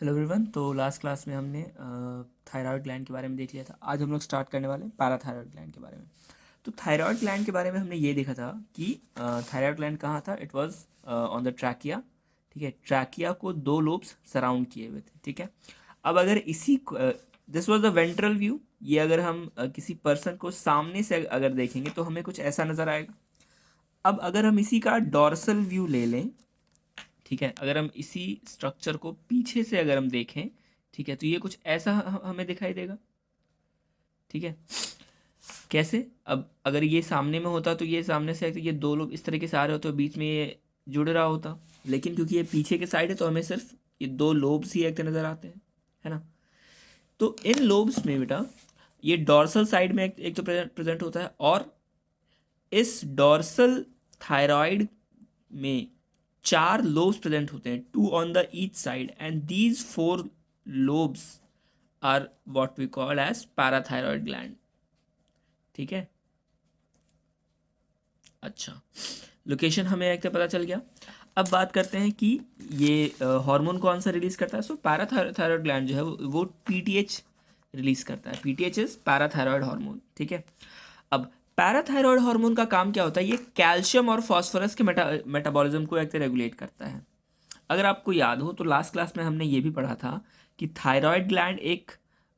Hello everyone. तो last class में हमने थायराइड ग्लैंड के बारे में देख लिया था। आज हम लोग स्टार्ट करने वाले हैं पैराथायराइड ग्लैंड के बारे में। तो थायराइड ग्लैंड के बारे में हमने ये देखा था कि थायराइड ग्लैंड कहाँ था। It was on the trachea. ठीक है, ट्रैकिया को दो लोब्स सराउंड किए हुए थे। ठीक है, अब अगर इसी this was the ventral view. ये अगर हम किसी पर्सन को सामने से अगर देखेंगे तो हमें कुछ ऐसा नज़र आएगा। अब अगर हम इसी का डॉर्सल व्यू ले लें, ठीक है, अगर हम इसी स्ट्रक्चर को पीछे से अगर हम देखें, ठीक है, तो ये कुछ ऐसा हमें दिखाई देगा। ठीक है, कैसे? अब अगर ये सामने में होता तो ये सामने से, तो ये दो लोग इस तरीके से आ रहे होते, बीच में ये जुड़ रहा होता, लेकिन क्योंकि ये पीछे के साइड है तो हमें सिर्फ ये दो लोब्स ही एक नज़र आते हैं, है ना। तो इन लोब्स में बेटा ये डॉर्सल साइड में एक तो प्रेजेंट होता है, और इस डॉर्सल थायराइड में चार लोब्स प्रेजेंट होते हैं, two on the each side, and these four lobes are what we call as parathyroid gland. ठीक है, अच्छा, लोकेशन हमें एक तो पता चल गया। अब बात करते हैं कि ये हार्मोन कौन सा रिलीज करता है। सो पैराथायरॉयड ग्लैंड जो है वो पीटीएच रिलीज करता है। PTH is parathyroid hormone. ठीक है, अब पैराथायरॉयड हार्मोन का काम क्या होता है? ये कैल्शियम और फास्फोरस के मेटाबॉलिज्म को एक तो रेगुलेट करता है। अगर आपको याद हो तो लास्ट क्लास में हमने ये भी पढ़ा था कि थायराइड ग्लैंड एक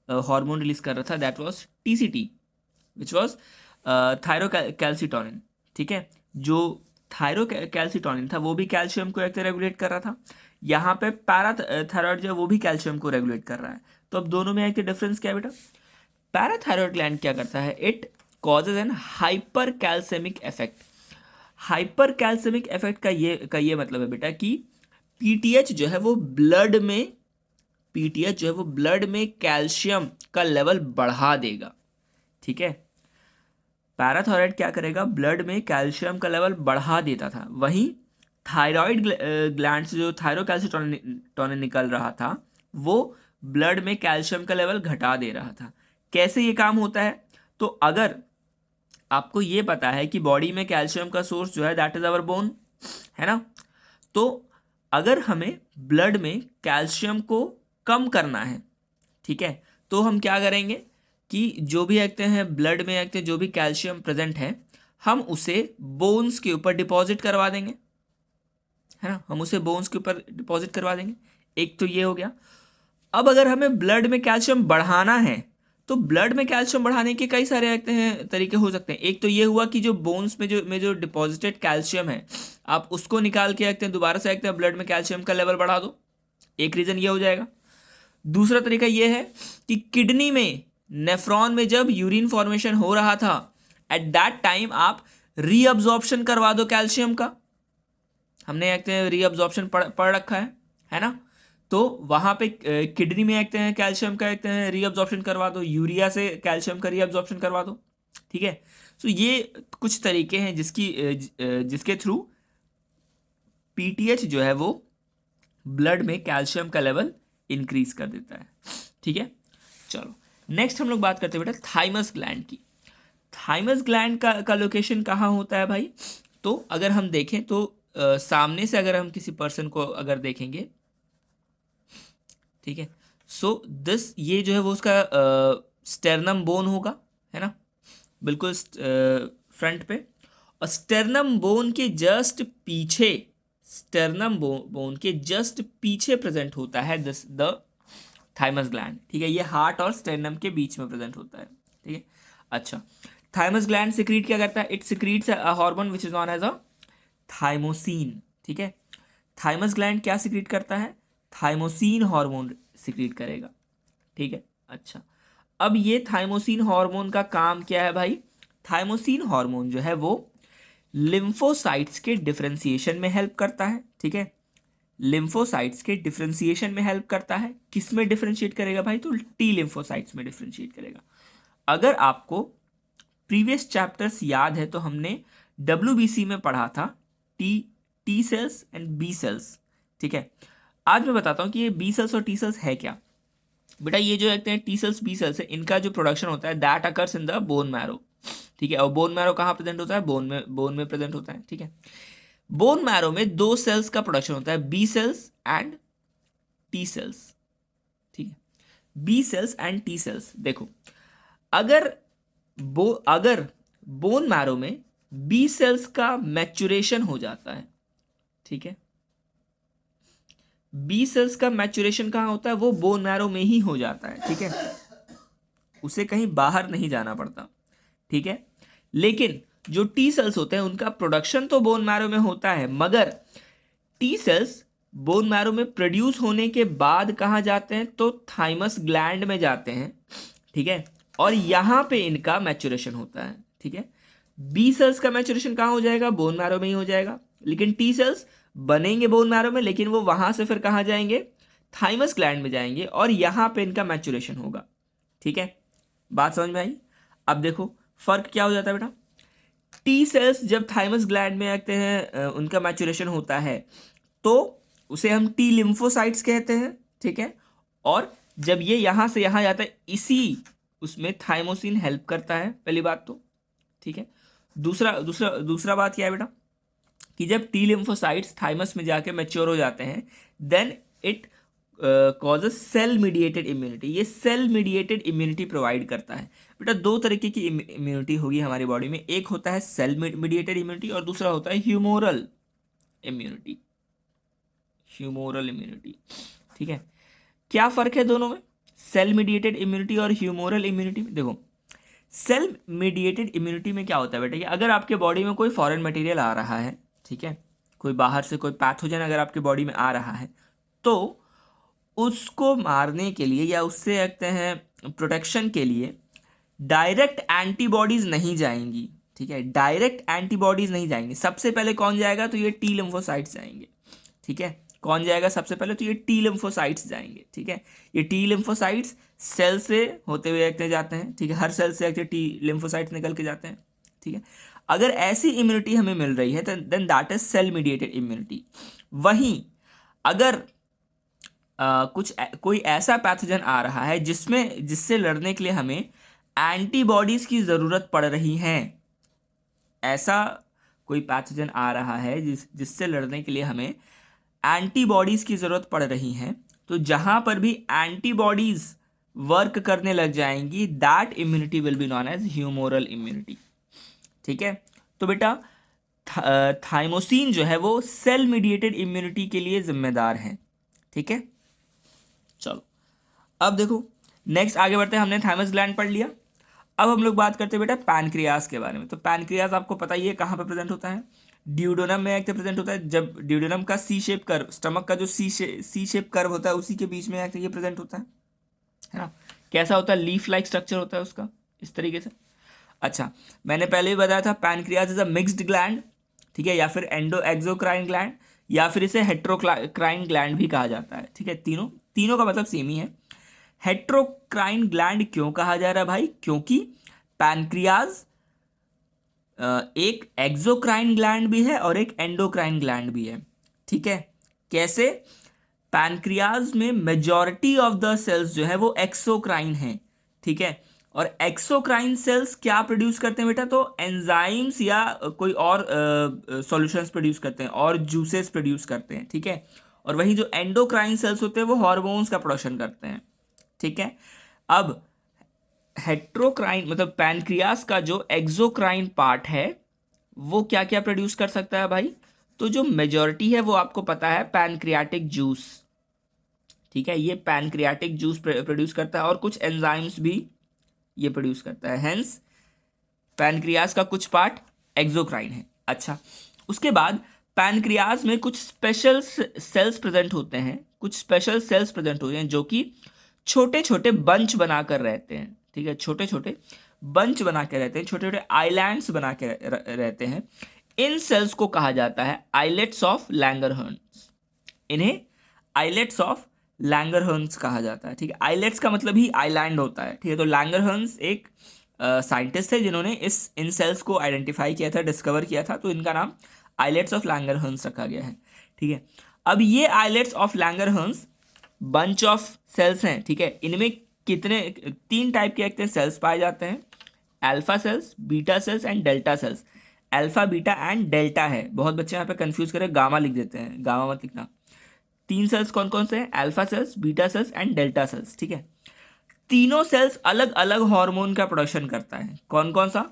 हार्मोन रिलीज कर रहा था, that was TCT, which was thyrocalcitonin. ठीक है, जो थायरोकैल्सिटोनिन था वो भी कैल्शियम को एक रेगुलेट कर रहा था। यहाँ पे पैराथायरॉयड जो है वो भी कैल्शियम को रेगुलेट कर रहा है। तो अब दोनों में एक डिफरेंस क्या है बेटा? पैराथायरॉयड ग्लैंड क्या करता है? It causes an hypercalcemic effect. Hypercalcemic effect का ये मतलब है बेटा कि पीटीएच जो है वो ब्लड में पीटीएच जो है वो ब्लड में कैल्शियम का लेवल बढ़ा देगा। ठीक है, पैराथायरॉयड क्या करेगा? ब्लड में कैल्शियम का लेवल बढ़ा देता था। वहीं थायराइड ग्लैंड से जो थायरोकैल्सिटोनिन निकल रहा था वो ब्लड में कैल्शियम का लेवल घटा दे रहा था। कैसे ये काम होता है? तो अगर आपको ये पता है कि बॉडी में कैल्शियम का सोर्स जो है दैट इज आवर बोन, है ना, तो अगर हमें ब्लड में कैल्शियम को कम करना है, ठीक है, तो हम क्या करेंगे कि जो भी देखते हैं ब्लड में देखते हैं जो भी कैल्शियम प्रेजेंट है, हम उसे बोन्स के ऊपर डिपॉजिट करवा देंगे, है ना, हम उसे बोन्स के ऊपर डिपॉजिट करवा देंगे। एक तो ये हो गया। अब अगर हमें ब्लड में कैल्शियम बढ़ाना है तो ब्लड में कैल्शियम बढ़ाने के कई सारे रखते हैं तरीके हो सकते हैं। एक तो ये हुआ कि जो बोन्स में जो डिपॉजिटेड कैल्शियम है आप उसको निकाल के रखते हैं, दोबारा से रखते हैं, ब्लड में कैल्शियम का लेवल बढ़ा दो। एक रीज़न ये हो जाएगा। दूसरा तरीका ये है कि किडनी में नेफ्रॉन में जब यूरिन फॉर्मेशन हो रहा था एट दैट टाइम आप रीअब्जॉर्प्शन करवा दो कैल्शियम का। हमने एक रीअब्जॉर्प्शन पढ़ रखा है ना। तो वहाँ पे किडनी में एक कैल्शियम का एक रीअब्जॉर्प्शन करवा दो, यूरिया से कैल्शियम का रीअब्जॉर्प्शन करवा दो। ठीक है, सो ये कुछ तरीके हैं जिसके थ्रू पीटीएच जो है वो ब्लड में कैल्शियम का लेवल इंक्रीज कर देता है। ठीक है, चलो नेक्स्ट हम लोग बात करते हैं बेटा थाइमस ग्लैंड की। थाइमस ग्लैंड का लोकेशन कहाँ होता है भाई? तो अगर हम देखें तो सामने से अगर हम किसी पर्सन को अगर देखेंगे, ठीक है, सो दिस ये जो है वो उसका स्टेर्नम बोन होगा, है ना, बिल्कुल फ्रंट पे। और स्टेर्नम बोन के जस्ट पीछे, स्टेर्नम बोन के जस्ट पीछे प्रेजेंट होता है दिस द थाइमस ग्लैंड। ठीक है, ये हार्ट और स्टेर्नम के बीच में प्रेजेंट होता है। ठीक है, अच्छा, थाइमस ग्लैंड सिक्रीट क्या करता है? It secretes a hormone which is known as a thymosin. ठीक है, थाइमस ग्लैंड क्या सिक्रीट करता है? थाइमोसिन हार्मोन सिक्रीट करेगा। ठीक है, अच्छा, अब ये थाइमोसिन हार्मोन का काम क्या है भाई? थाइमोसिन हार्मोन जो है वो लिम्फोसाइट्स के डिफरेंशिएशन में हेल्प करता है। ठीक है, लिम्फोसाइट्स के डिफरेंशिएशन में हेल्प करता है। किस में डिफरेंशिएट करेगा भाई? तो टी लिम्फोसाइट्स में डिफरेंशिएट करेगा। अगर आपको प्रीवियस चैप्टर्स याद है तो हमने डब्ल्यूबीसी में पढ़ा था T T cells and B cells. ठीक है, आज मैं बताता हूँ कि ये बी सेल्स और टी सेल्स है क्या। बेटा ये जो कहते हैं टी सेल्स बी सेल्स है, इनका जो प्रोडक्शन होता है that occurs in the bone marrow. ठीक है, और बोन मैरो कहाँ प्रेजेंट होता है? बोन में प्रेजेंट होता है। ठीक है, बोन मैरो में दो सेल्स का प्रोडक्शन होता है, B cells and T cells. ठीक है। B cells and T cells, देखो अगर बोन मैरो में बी सेल्स का मैच्योरेशन हो जाता है, ठीक है, बी सेल्स का मैच्योरेशन कहाँ होता है, वो बोन मैरो में ही हो जाता है, ठीक है, उसे कहीं बाहर नहीं जाना पड़ता, ठीक है। लेकिन जो टी सेल्स होते हैं उनका प्रोडक्शन तो बोन मैरो में होता है, मगर टी सेल्स बोन मैरो में प्रोड्यूस होने के बाद कहाँ जाते हैं, तो थाइमस ग्लैंड में जाते हैं, ठीक है, और यहाँ पे इनका मैच्योरेशन होता है, ठीक है। बी सेल्स का मैच्योरेशन कहाँ हो जाएगा, बोन मैरो में ही हो जाएगा, लेकिन टी सेल्स बनेंगे बोन मैरो में, लेकिन वो वहां से फिर कहाँ जाएंगे, थाइमस ग्लैंड में जाएंगे और यहाँ पे इनका मैच्योरेशन होगा, ठीक है। बात समझ में आई। अब देखो फर्क क्या हो जाता है बेटा, टी सेल्स जब थाइमस ग्लैंड में आते हैं उनका मैच्योरेशन होता है तो उसे हम टी लिम्फोसाइट्स कहते हैं, ठीक है, और जब ये यहाँ से यहाँ जाता है इसी उसमें थाइमोसिन हेल्प करता है, पहली बात तो, ठीक है। दूसरा बात क्या है बेटा, कि जब टी लिम्फोसाइट्स थाइमस में जाके मैच्योर हो जाते हैं then it causes cell mediated immunity, ये सेल मीडिएटेड इम्यूनिटी प्रोवाइड करता है। बेटा दो तरीके की इम्यूनिटी होगी हमारी बॉडी में, एक होता है सेल मीडिएटेड इम्यूनिटी और दूसरा होता है ह्यूमोरल इम्यूनिटी, ह्यूमोरल इम्यूनिटी, ठीक है। क्या फर्क है दोनों में, सेल मीडिएटेड इम्यूनिटी और ह्यूमोरल इम्यूनिटी में? देखो सेल मीडिएटेड इम्यूनिटी में क्या होता है बेटा, कि अगर आपके बॉडी में कोई फॉरेन मटेरियल आ रहा है, ठीक है, कोई बाहर से कोई पैथोजन अगर आपके बॉडी में आ रहा है तो उसको मारने के लिए या उससे कहते हैं प्रोटेक्शन के लिए डायरेक्ट एंटीबॉडीज नहीं जाएंगी, ठीक है, डायरेक्ट एंटीबॉडीज नहीं जाएंगी। सबसे पहले कौन जाएगा, तो ये टी लिम्फोसाइट्स जाएंगे, ठीक है। कौन जाएगा सबसे पहले, तो ये टी लिम्फोसाइट्स जाएंगे, ठीक है। ये टी लिम्फोसाइट्स सेल से होते हुए रखते जाते हैं, ठीक है, हर सेल से टी लिम्फोसाइट्स निकल के जाते हैं, ठीक है। अगर ऐसी इम्यूनिटी हमें मिल रही है तो then that is cell mediated immunity. वहीं अगर कोई ऐसा पैथोजन आ रहा है जिससे लड़ने के लिए हमें एंटीबॉडीज की ज़रूरत पड़ रही है, ऐसा कोई पैथोजन आ रहा है जिससे लड़ने के लिए हमें एंटीबॉडीज की ज़रूरत पड़ रही है, तो जहां पर भी एंटीबॉडीज वर्क करने लग जाएंगी that immunity will be known as humoral immunity, ठीक है। तो बेटा थाइमोसिन जो है वो सेल मीडिएटेड इम्यूनिटी के लिए जिम्मेदार है, ठीक है। चलो अब देखो नेक्स्ट आगे बढ़ते हैं, हमने थाइमस ग्लैंड पढ़ लिया। अब हम लोग बात करते हैं बेटा पैनक्रियास के बारे में। तो पैनक्रियास आपको पता ही है कहाँ पे प्रेजेंट होता है, ड्यूडेनम में एक प्रेजेंट होता है। जब ड्यूडेनम का सी शेप कर्व, स्टमक का जो सी शेप कर्व होता है उसी के बीच में ये प्रेजेंट होता है ना। कैसा होता है, लीफ लाइक स्ट्रक्चर होता है उसका, इस तरीके से। अच्छा मैंने पहले ही बताया था pancreas is a mixed gland, ठीक है, या फिर एंडो एक्सोक्राइन ग्लैंड, या फिर इसे हेट्रोक्राइन ग्लैंड भी कहा जाता है, ठीक है। तीनों का मतलब सेम ही है। हेट्रोक्राइन ग्लैंड क्यों कहा जा रहा है भाई, क्योंकि पैनक्रियाज एक एक्सोक्राइन ग्लैंड भी है और एक एंडोक्राइन ग्लैंड भी है, ठीक है। कैसे, पैनक्रियाज में मेजॉरिटी ऑफ द सेल्स जो है वो एक्सोक्राइन है, ठीक है, और एक्सोक्राइन सेल्स क्या प्रोड्यूस करते हैं बेटा, तो एंजाइम्स या कोई और सॉल्यूशंस प्रोड्यूस करते हैं और जूसेस प्रोड्यूस करते हैं, ठीक है। और वही जो एंडोक्राइन सेल्स होते हैं वो हार्मोन्स का प्रोडक्शन करते हैं, ठीक है। अब हेट्रोक्राइन मतलब पैनक्रियास का जो एक्सोक्राइन पार्ट है वो क्या क्या प्रोड्यूस कर सकता है भाई, तो जो मेजॉरिटी है वो आपको पता है पैनक्रियाटिक जूस, ठीक है, ये पैनक्रियाटिक जूस प्रोड्यूस करता है और कुछ एंजाइम्स भी ये प्रोड्यूस करता है, हेंस पैनक्रियास का कुछ पार्ट एक्सोक्राइन है। अच्छा उसके बाद पैनक्रियास में कुछ स्पेशल सेल्स प्रेजेंट होते हैं, कुछ स्पेशल सेल्स प्रेजेंट होते हैं जो कि छोटे छोटे बंच बनाकर रहते हैं, ठीक है, छोटे छोटे बंच बना के रहते हैं, छोटे छोटे आइलैंड्स बना के रहते हैं। इन सेल्स को कहा जाता है आइलेट्स ऑफ लैंगरहर्न्स, इन्हें आइलेट्स ऑफ लैंगरहर्न्स कहा जाता है, ठीक है। आइलेट्स का मतलब ही आइलैंड होता है, ठीक है। तो लैंगरहर्न्स एक साइंटिस्ट थे जिन्होंने इन सेल्स को आइडेंटिफाई किया था, डिस्कवर किया था, तो इनका नाम आइलेट्स ऑफ लैंगरहर्न्स रखा गया है, ठीक है। अब ये islets of Langerhans bunch of cells हैं, ठीक है। इनमें कितने 3 टाइप के सेल्स पाए जाते हैं, alpha cells, beta cells and delta sales. Alpha beta and delta है, बहुत बच्चे यहाँ पे कंफ्यूज करें, गामा लिख देते हैं, गामा मत लिखना। तीन सेल्स कौन कौन से हैं? Alpha cells, beta cells and delta sales, ठीक है। तीनों सेल्स अलग अलग हार्मोन का प्रोडक्शन करता है। कौन कौन सा?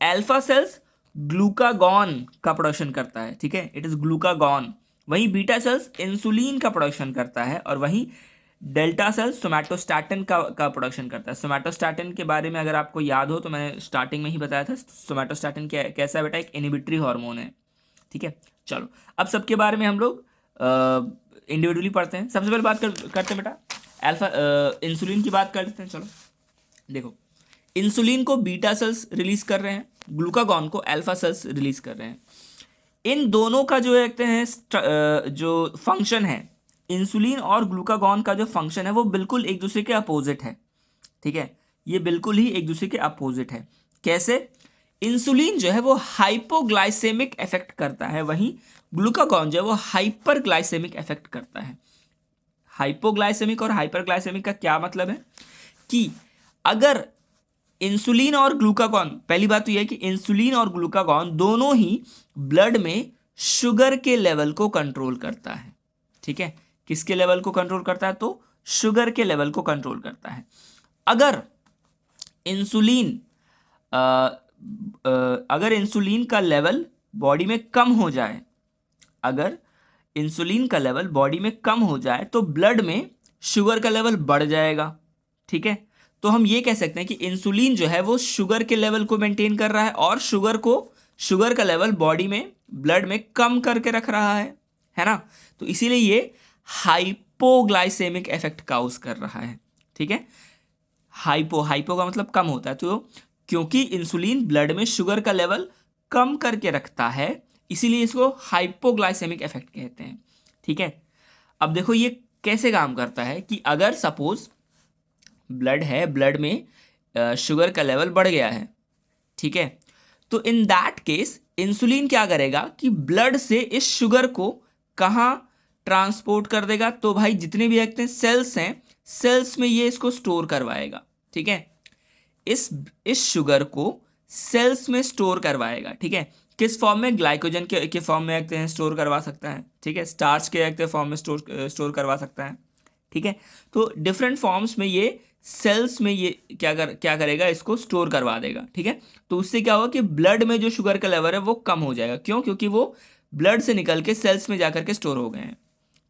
अल्फा सेल्स ग्लूकागॉन का प्रोडक्शन करता है, ठीक है, इट इज ग्लूकागॉन। वहीं बीटा सेल्स इंसुलिन का प्रोडक्शन करता है, और वहीं डेल्टा सेल्स सोमैटोस्टैटिन का प्रोडक्शन करता है। सोमैटोस्टैटिन के बारे में अगर आपको याद हो तो मैंने स्टार्टिंग में ही बताया था, सोमैटोस्टैटिन कैसा है बेटा? एक इनहिबिटरी हार्मोन है, ठीक है। चलो अब सबके बारे में हम लोग इंडिविजुअली पढ़ते हैं। सबसे पहले बात करते हैं बेटा अल्फा इंसुलिन की बात कर लेते हैं। चलो देखो, इंसुलिन को बीटा सेल्स रिलीज कर रहे हैं, ग्लूकागॉन को अल्फा सेल्स रिलीज कर रहे हैं। इन दोनों का जो कहते हैं जो फंक्शन है, इंसुलिन और ग्लूकागॉन का जो फंक्शन है वो बिल्कुल एक दूसरे के अपोजिट है, ठीक है। ये बिल्कुल ही एक दूसरे के अपोजिट है। कैसे? इंसुलिन जो है वो हाइपोग्लाइसेमिक इफेक्ट करता है, वहीं ग्लूकागॉन जो है वो हाइपरग्लाइसेमिक इफेक्ट करता है। हाइपोग्लाइसेमिक और हाइपरग्लाइसेमिक का क्या मतलब है कि अगर इंसुलिन और ग्लूकागॉन, पहली बात तो यह है कि इंसुलिन और ग्लूकागॉन दोनों ही ब्लड में शुगर के लेवल को कंट्रोल करता है, ठीक है। किसके लेवल को कंट्रोल करता है? तो शुगर के लेवल को कंट्रोल करता है। अगर इंसुलिन अगर इंसुलिन का लेवल बॉडी में कम हो जाए, अगर इंसुलिन का लेवल बॉडी में कम हो जाए तो ब्लड में शुगर का लेवल बढ़ जाएगा, ठीक है। तो हम ये कह सकते हैं कि इंसुलिन जो है वो शुगर के लेवल को मेंटेन कर रहा है और शुगर का लेवल बॉडी में ब्लड में कम करके रख रहा है ना। तो इसीलिए ये हाइपोग्लाइसेमिक इफेक्ट काउज कर रहा है, ठीक है। हाइपो का मतलब कम होता है, तो क्योंकि इंसुलिन ब्लड में शुगर का लेवल कम करके रखता है इसीलिए इसको हाइपोग्लाइसेमिक इफेक्ट कहते हैं, ठीक है। अब देखो ये कैसे काम करता है कि अगर सपोज ब्लड है, ब्लड में शुगर का लेवल बढ़ गया है, ठीक है, तो इन दैट केस इंसुलिन क्या करेगा कि ब्लड से इस शुगर को कहाँ ट्रांसपोर्ट कर देगा? तो भाई जितने भी देखते हैं सेल्स हैं, सेल्स में ये इसको स्टोर करवाएगा, ठीक है। इस शुगर को सेल्स में स्टोर करवाएगा, ठीक है। किस फॉर्म में? ग्लाइकोजन के फॉर्म में देखते हैं स्टोर करवा सकता है, ठीक है। स्टार्च के देखते हैं फॉर्म में स्टोर करवा सकता है, ठीक है। तो डिफरेंट फॉर्म्स में ये सेल्स में ये क्या करेगा? इसको स्टोर करवा देगा, ठीक है। तो उससे क्या होगा कि ब्लड में जो शुगर का लेवल है वो कम हो जाएगा। क्यों? क्योंकि वो ब्लड से निकल के सेल्स में जाकर के स्टोर हो गए हैं,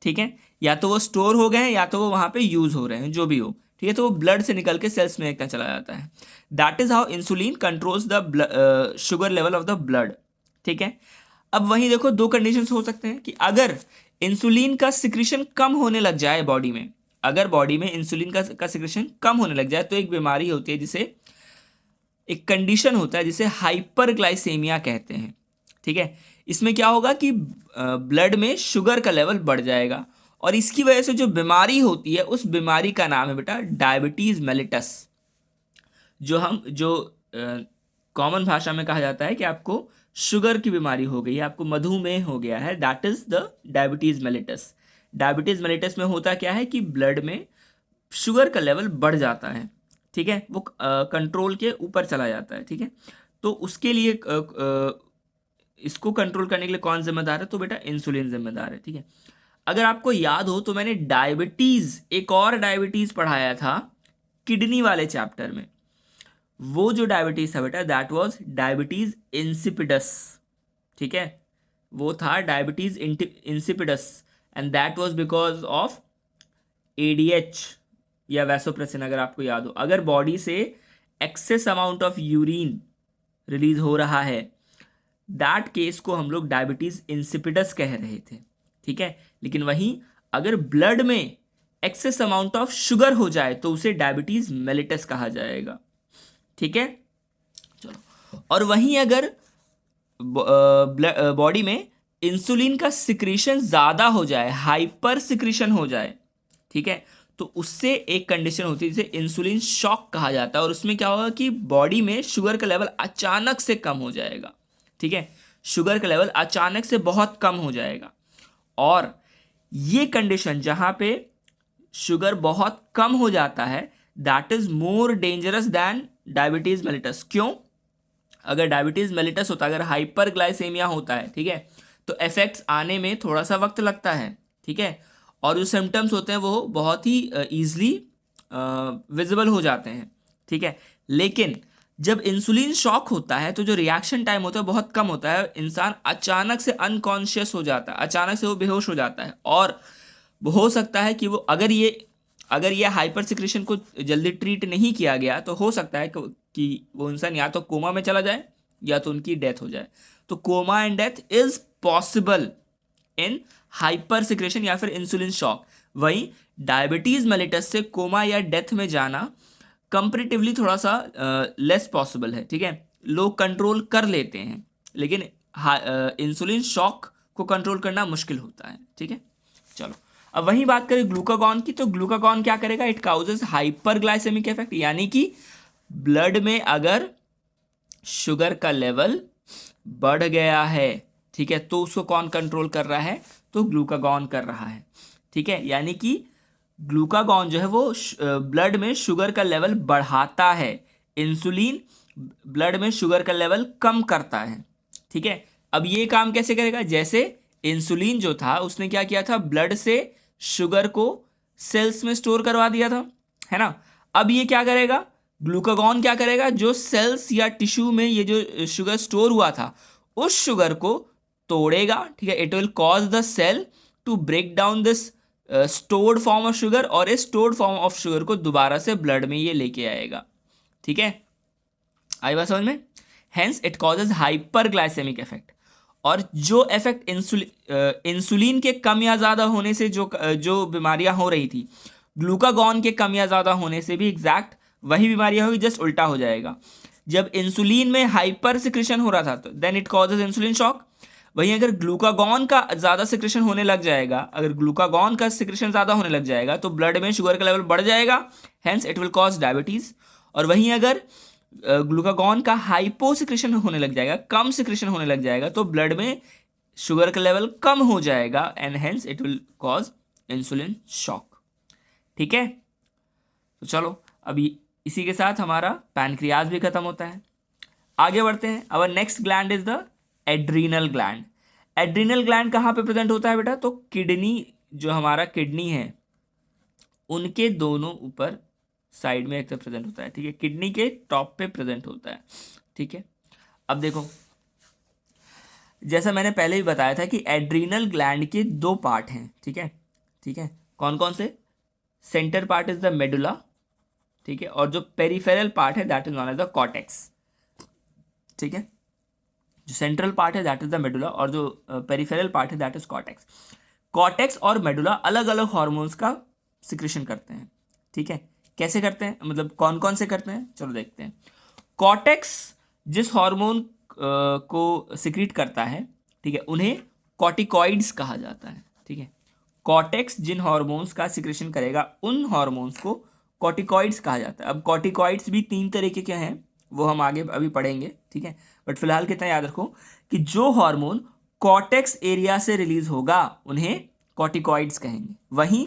ठीक है। या तो वो स्टोर हो गए हैं या तो वो वहाँ पे यूज हो रहे हैं, जो भी हो, ठीक है। तो वो ब्लड से निकल के सेल्स में एक चला जाता है। That is how insulin controls the sugar level of the blood, ठीक है। अब वहीं देखो दो कंडीशंस हो सकते हैं कि अगर इंसुलिन का सिक्रीशन कम होने लग जाए बॉडी में, अगर बॉडी में इंसुलिन का सिक्रीशन कम होने लग जाए तो एक बीमारी होती है जिसे, एक कंडीशन होता है जिसे हाइपरग्लाइसेमिया कहते हैं, ठीक है। इसमें क्या होगा कि ब्लड में शुगर का लेवल बढ़ जाएगा और इसकी वजह से जो बीमारी होती है उस बीमारी का नाम है बेटा डायबिटीज मेलिटस। जो कॉमन भाषा में कहा जाता है कि आपको शुगर की बीमारी हो गई है, आपको मधुमेह हो गया है, that is the diabetes mellitus. Diabetes mellitus में होता क्या है कि ब्लड में शुगर का लेवल बढ़ जाता है, ठीक है, वो कंट्रोल के ऊपर चला जाता है, ठीक है। तो उसके लिए इसको कंट्रोल करने के लिए कौन जिम्मेदार है? तो बेटा इंसुलिन जिम्मेदार है, ठीक है। अगर आपको याद हो तो मैंने डायबिटीज, एक और डायबिटीज पढ़ाया था किडनी वाले चैप्टर में। वो जो डायबिटीज था बेटा दैट वाज डायबिटीज इंसिपिडस, ठीक है, वो था diabetes insipidus and that was because of ADH या वैसोप्रेसिन। अगर आपको याद हो, अगर बॉडी से excess amount of urine release हो रहा है, दैट केस को हम लोग डायबिटीज इंसिपिडस कह रहे थे, ठीक है। लेकिन वहीं अगर ब्लड में एक्सेस अमाउंट ऑफ शुगर हो जाए तो उसे डायबिटीज मेलिटस कहा जाएगा, ठीक है। चलो, और वहीं अगर बॉडी में इंसुलिन का सिक्रीशन ज़्यादा हो जाए, हाइपर सिक्रीशन हो जाए, ठीक है, तो उससे एक कंडीशन होती है जिसे इंसुलिन शॉक कहा जाता है। और उसमें क्या होगा कि बॉडी में शुगर का लेवल अचानक से कम हो जाएगा, ठीक है, शुगर का लेवल अचानक से बहुत कम हो जाएगा। और ये कंडीशन जहाँ पे शुगर बहुत कम हो जाता है that is more dangerous than diabetes mellitus. क्यों? अगर डायबिटीज मेलिटस होता है, अगर हाइपरग्लाइसेमिया होता है, ठीक है, तो इफेक्ट्स आने में थोड़ा सा वक्त लगता है, ठीक है, और जो सिम्टम्स होते हैं वो बहुत ही ईजिली विजिबल हो जाते हैं, ठीक है। लेकिन जब इंसुलिन शॉक होता है तो जो रिएक्शन टाइम होता है बहुत कम होता है, इंसान अचानक से अनकॉन्शियस हो जाता है, अचानक से वो बेहोश हो जाता है, और हो सकता है कि वो अगर ये हाइपर सिक्रेशन को जल्दी ट्रीट नहीं किया गया तो हो सकता है कि वो इंसान या तो कोमा में चला जाए या तो उनकी डेथ हो जाए। तो coma and death is possible in hyper secretion या फिर इंसुलिन शॉक। वहीं डायबिटीज मेलिटस से कोमा या डेथ में जाना कंपेरेटिवली थोड़ा सा लेस पॉसिबल है, ठीक है। लोग कंट्रोल कर लेते हैं, लेकिन इंसुलिन शॉक को कंट्रोल करना मुश्किल होता है, ठीक है। चलो अब वही बात करें ग्लूकागॉन की, तो ग्लूकागॉन क्या करेगा, इट काउजेस हाइपरग्लाइसेमिक इफेक्ट, यानी कि ब्लड में अगर शुगर का लेवल बढ़ गया है, ठीक है, तो उसको कौन कंट्रोल कर रहा है, तो ग्लूकागॉन कर रहा है, ठीक है। यानी कि ग्लूकागॉन जो है वो ब्लड में शुगर का लेवल बढ़ाता है, इंसुलिन ब्लड में शुगर का लेवल कम करता है, ठीक है। अब ये काम कैसे करेगा, जैसे इंसुलिन जो था उसने क्या किया था, ब्लड से शुगर को सेल्स में स्टोर करवा दिया था, है ना। अब ये क्या करेगा, ग्लूकागॉन क्या करेगा, जो सेल्स या टिश्यू में ये जो शुगर स्टोर हुआ था उस शुगर को तोड़ेगा, ठीक है। It will cause the cell to break down this stored form of sugar, और इस स्टोर्ड फॉर्म ऑफ शुगर को दोबारा से ब्लड में ये लेके आएगा, ठीक है। आई बात समझ में। Hence it causes hyperglycaemic effect. और जो इफेक्ट इंसुलिन के कम या ज़्यादा होने से जो बीमारियां हो रही थी, ग्लूकागॉन के कम या ज़्यादा होने से भी एग्जैक्ट वही बीमारियां होगी, जस्ट उल्टा हो जाएगा। जब इंसुलिन में हाइपर सिक्रेशन हो रहा था तो then it causes insulin shock. वहीं अगर ग्लूकागॉन का ज़्यादा सिक्रेशन होने लग जाएगा, अगर ग्लूकागॉन का सिक्रेशन ज़्यादा होने लग जाएगा तो ब्लड में शुगर का लेवल बढ़ जाएगा, hence it will cause diabetes. और वहीं अगर ग्लूकागॉन का हाइपो सिक्रेशन होने लग जाएगा, कम सिक्रेशन होने लग जाएगा, तो ब्लड में शुगर का लेवल कम हो जाएगा and hence it will cause insulin shock, ठीक है। तो चलो अभी इसी के साथ हमारा पैनक्रियाज भी खत्म होता है। आगे बढ़ते हैं। Our next gland is the adrenal gland. Adrenal gland कहाँ पे प्रेजेंट होता है बेटा, तो किडनी, जो हमारा किडनी है उनके दोनों ऊपर साइड में एक तो प्रेजेंट होता है, ठीक है, किडनी के टॉप पे प्रेजेंट होता है, ठीक है। अब देखो, जैसा मैंने पहले ही बताया था कि एड्रीनल ग्लैंड के दो पार्ट हैं, ठीक है, ठीक है। कौन कौन से, centre part is the medulla, ठीक है, और जो पेरिफेरल पार्ट है that is known as the cortex, ठीक है। जो सेंट्रल पार्ट है दैट इज द मेडुला और जो पेरिफेरल पार्ट है दैट इज कॉर्टेक्स। कॉर्टेक्स और मेडुला अलग अलग हॉर्मोन्स का सिक्रेशन करते हैं, ठीक है। कैसे करते हैं, मतलब कौन कौन से करते हैं, चलो देखते हैं। कॉर्टेक्स जिस हार्मोन को सिक्रीट करता है, ठीक है, उन्हें कॉर्टिकॉइड्स कहा जाता है, ठीक है। कॉर्टेक्स जिन हार्मोन्स का सिक्रेशन करेगा उन हार्मोन्स को कॉर्टिकॉइड्स कहा जाता है। अब कॉर्टिकॉइड्स भी तीन तरीके के हैं, वो हम आगे अभी पढ़ेंगे, ठीक है। बट फिलहाल कितना याद रखो कि जो हार्मोन कॉर्टेक्स एरिया से रिलीज होगा उन्हें कॉर्टिकॉइड्स कहेंगे। वहीं